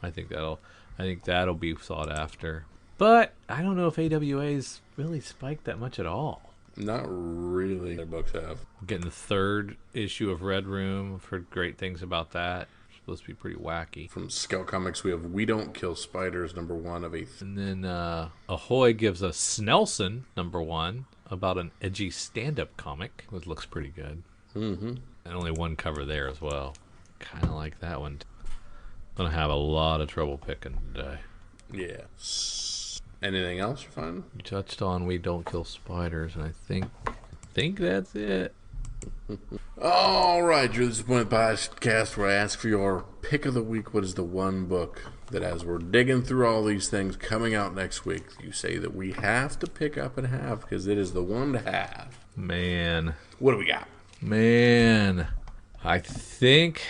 I think that'll be sought after. But I don't know if AWA's really spiked that much at all. Not really. Their books have. Getting the 3rd issue of Red Room. I've heard great things about that. It's supposed to be pretty wacky. From Scout Comics, we have We Don't Kill Spiders, number 1 of 8. And then Ahoy gives us Snelson, number 1, about an edgy stand-up comic, which looks pretty good. Mm-hmm. And only 1 cover there as well. Kind of like that one. Gonna have a lot of trouble picking today. Yeah. Anything else you find? You touched on We Don't Kill Spiders, and I think that's it. All right, Drew. This is the Point Podcast where I ask for your pick of the week. What is the one book that, as we're digging through all these things coming out next week, you say that we have to pick up and have because it is the one to have? Man. What do we got? Man. I think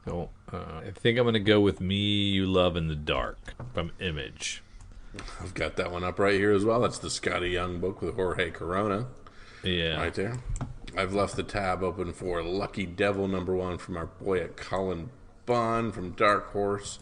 I'm going to go with Me, You Love in the Dark from Image. I've got that one up right here as well. That's the Scotty Young book with Jorge Corona. Yeah. Right there. I've left the tab open for Lucky Devil number 1 from our boy at Colin Bunn from Dark Horse.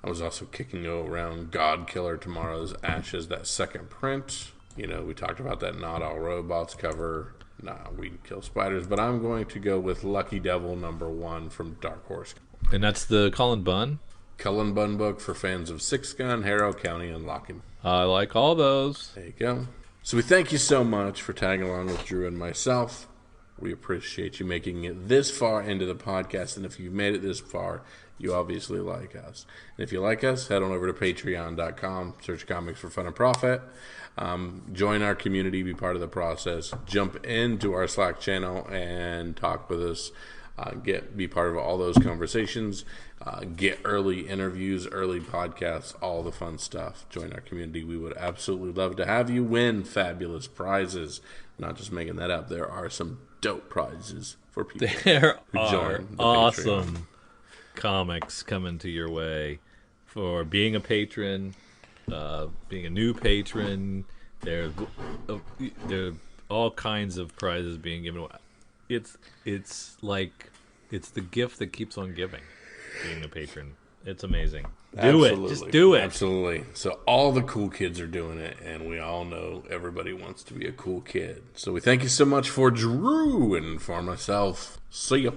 I was also kicking around God Killer Tomorrow's Ashes, that second print. We talked about that Not All Robots cover. Nah, We Kill Spiders. But I'm going to go with Lucky Devil number 1 from Dark Horse. And that's the Colin Bunn? Cullen Bunn book for fans of Six Gun, Harrow County, and Locking. I like all those. There you go. So we thank you so much for tagging along with Drew and myself. We appreciate you making it this far into the podcast. And if you've made it this far, you obviously like us. And if you like us, head on over to patreon.com, search Comics for Fun and Profit. Join our community, be part of the process. Jump into our Slack channel and talk with us. Be part of all those conversations, get early interviews, early podcasts, all the fun stuff. Join our community. We would absolutely love to have you win fabulous prizes. Not just making that up. There are some dope prizes for people There who are join the awesome. Patreon. comics coming to your way for being a patron, being a new patron. There are all kinds of prizes being given away. It's the gift that keeps on giving. Being a patron, it's amazing. Do it, just do it. Absolutely. So all the cool kids are doing it, and we all know everybody wants to be a cool kid. So we thank you so much for Drew and for myself. See ya.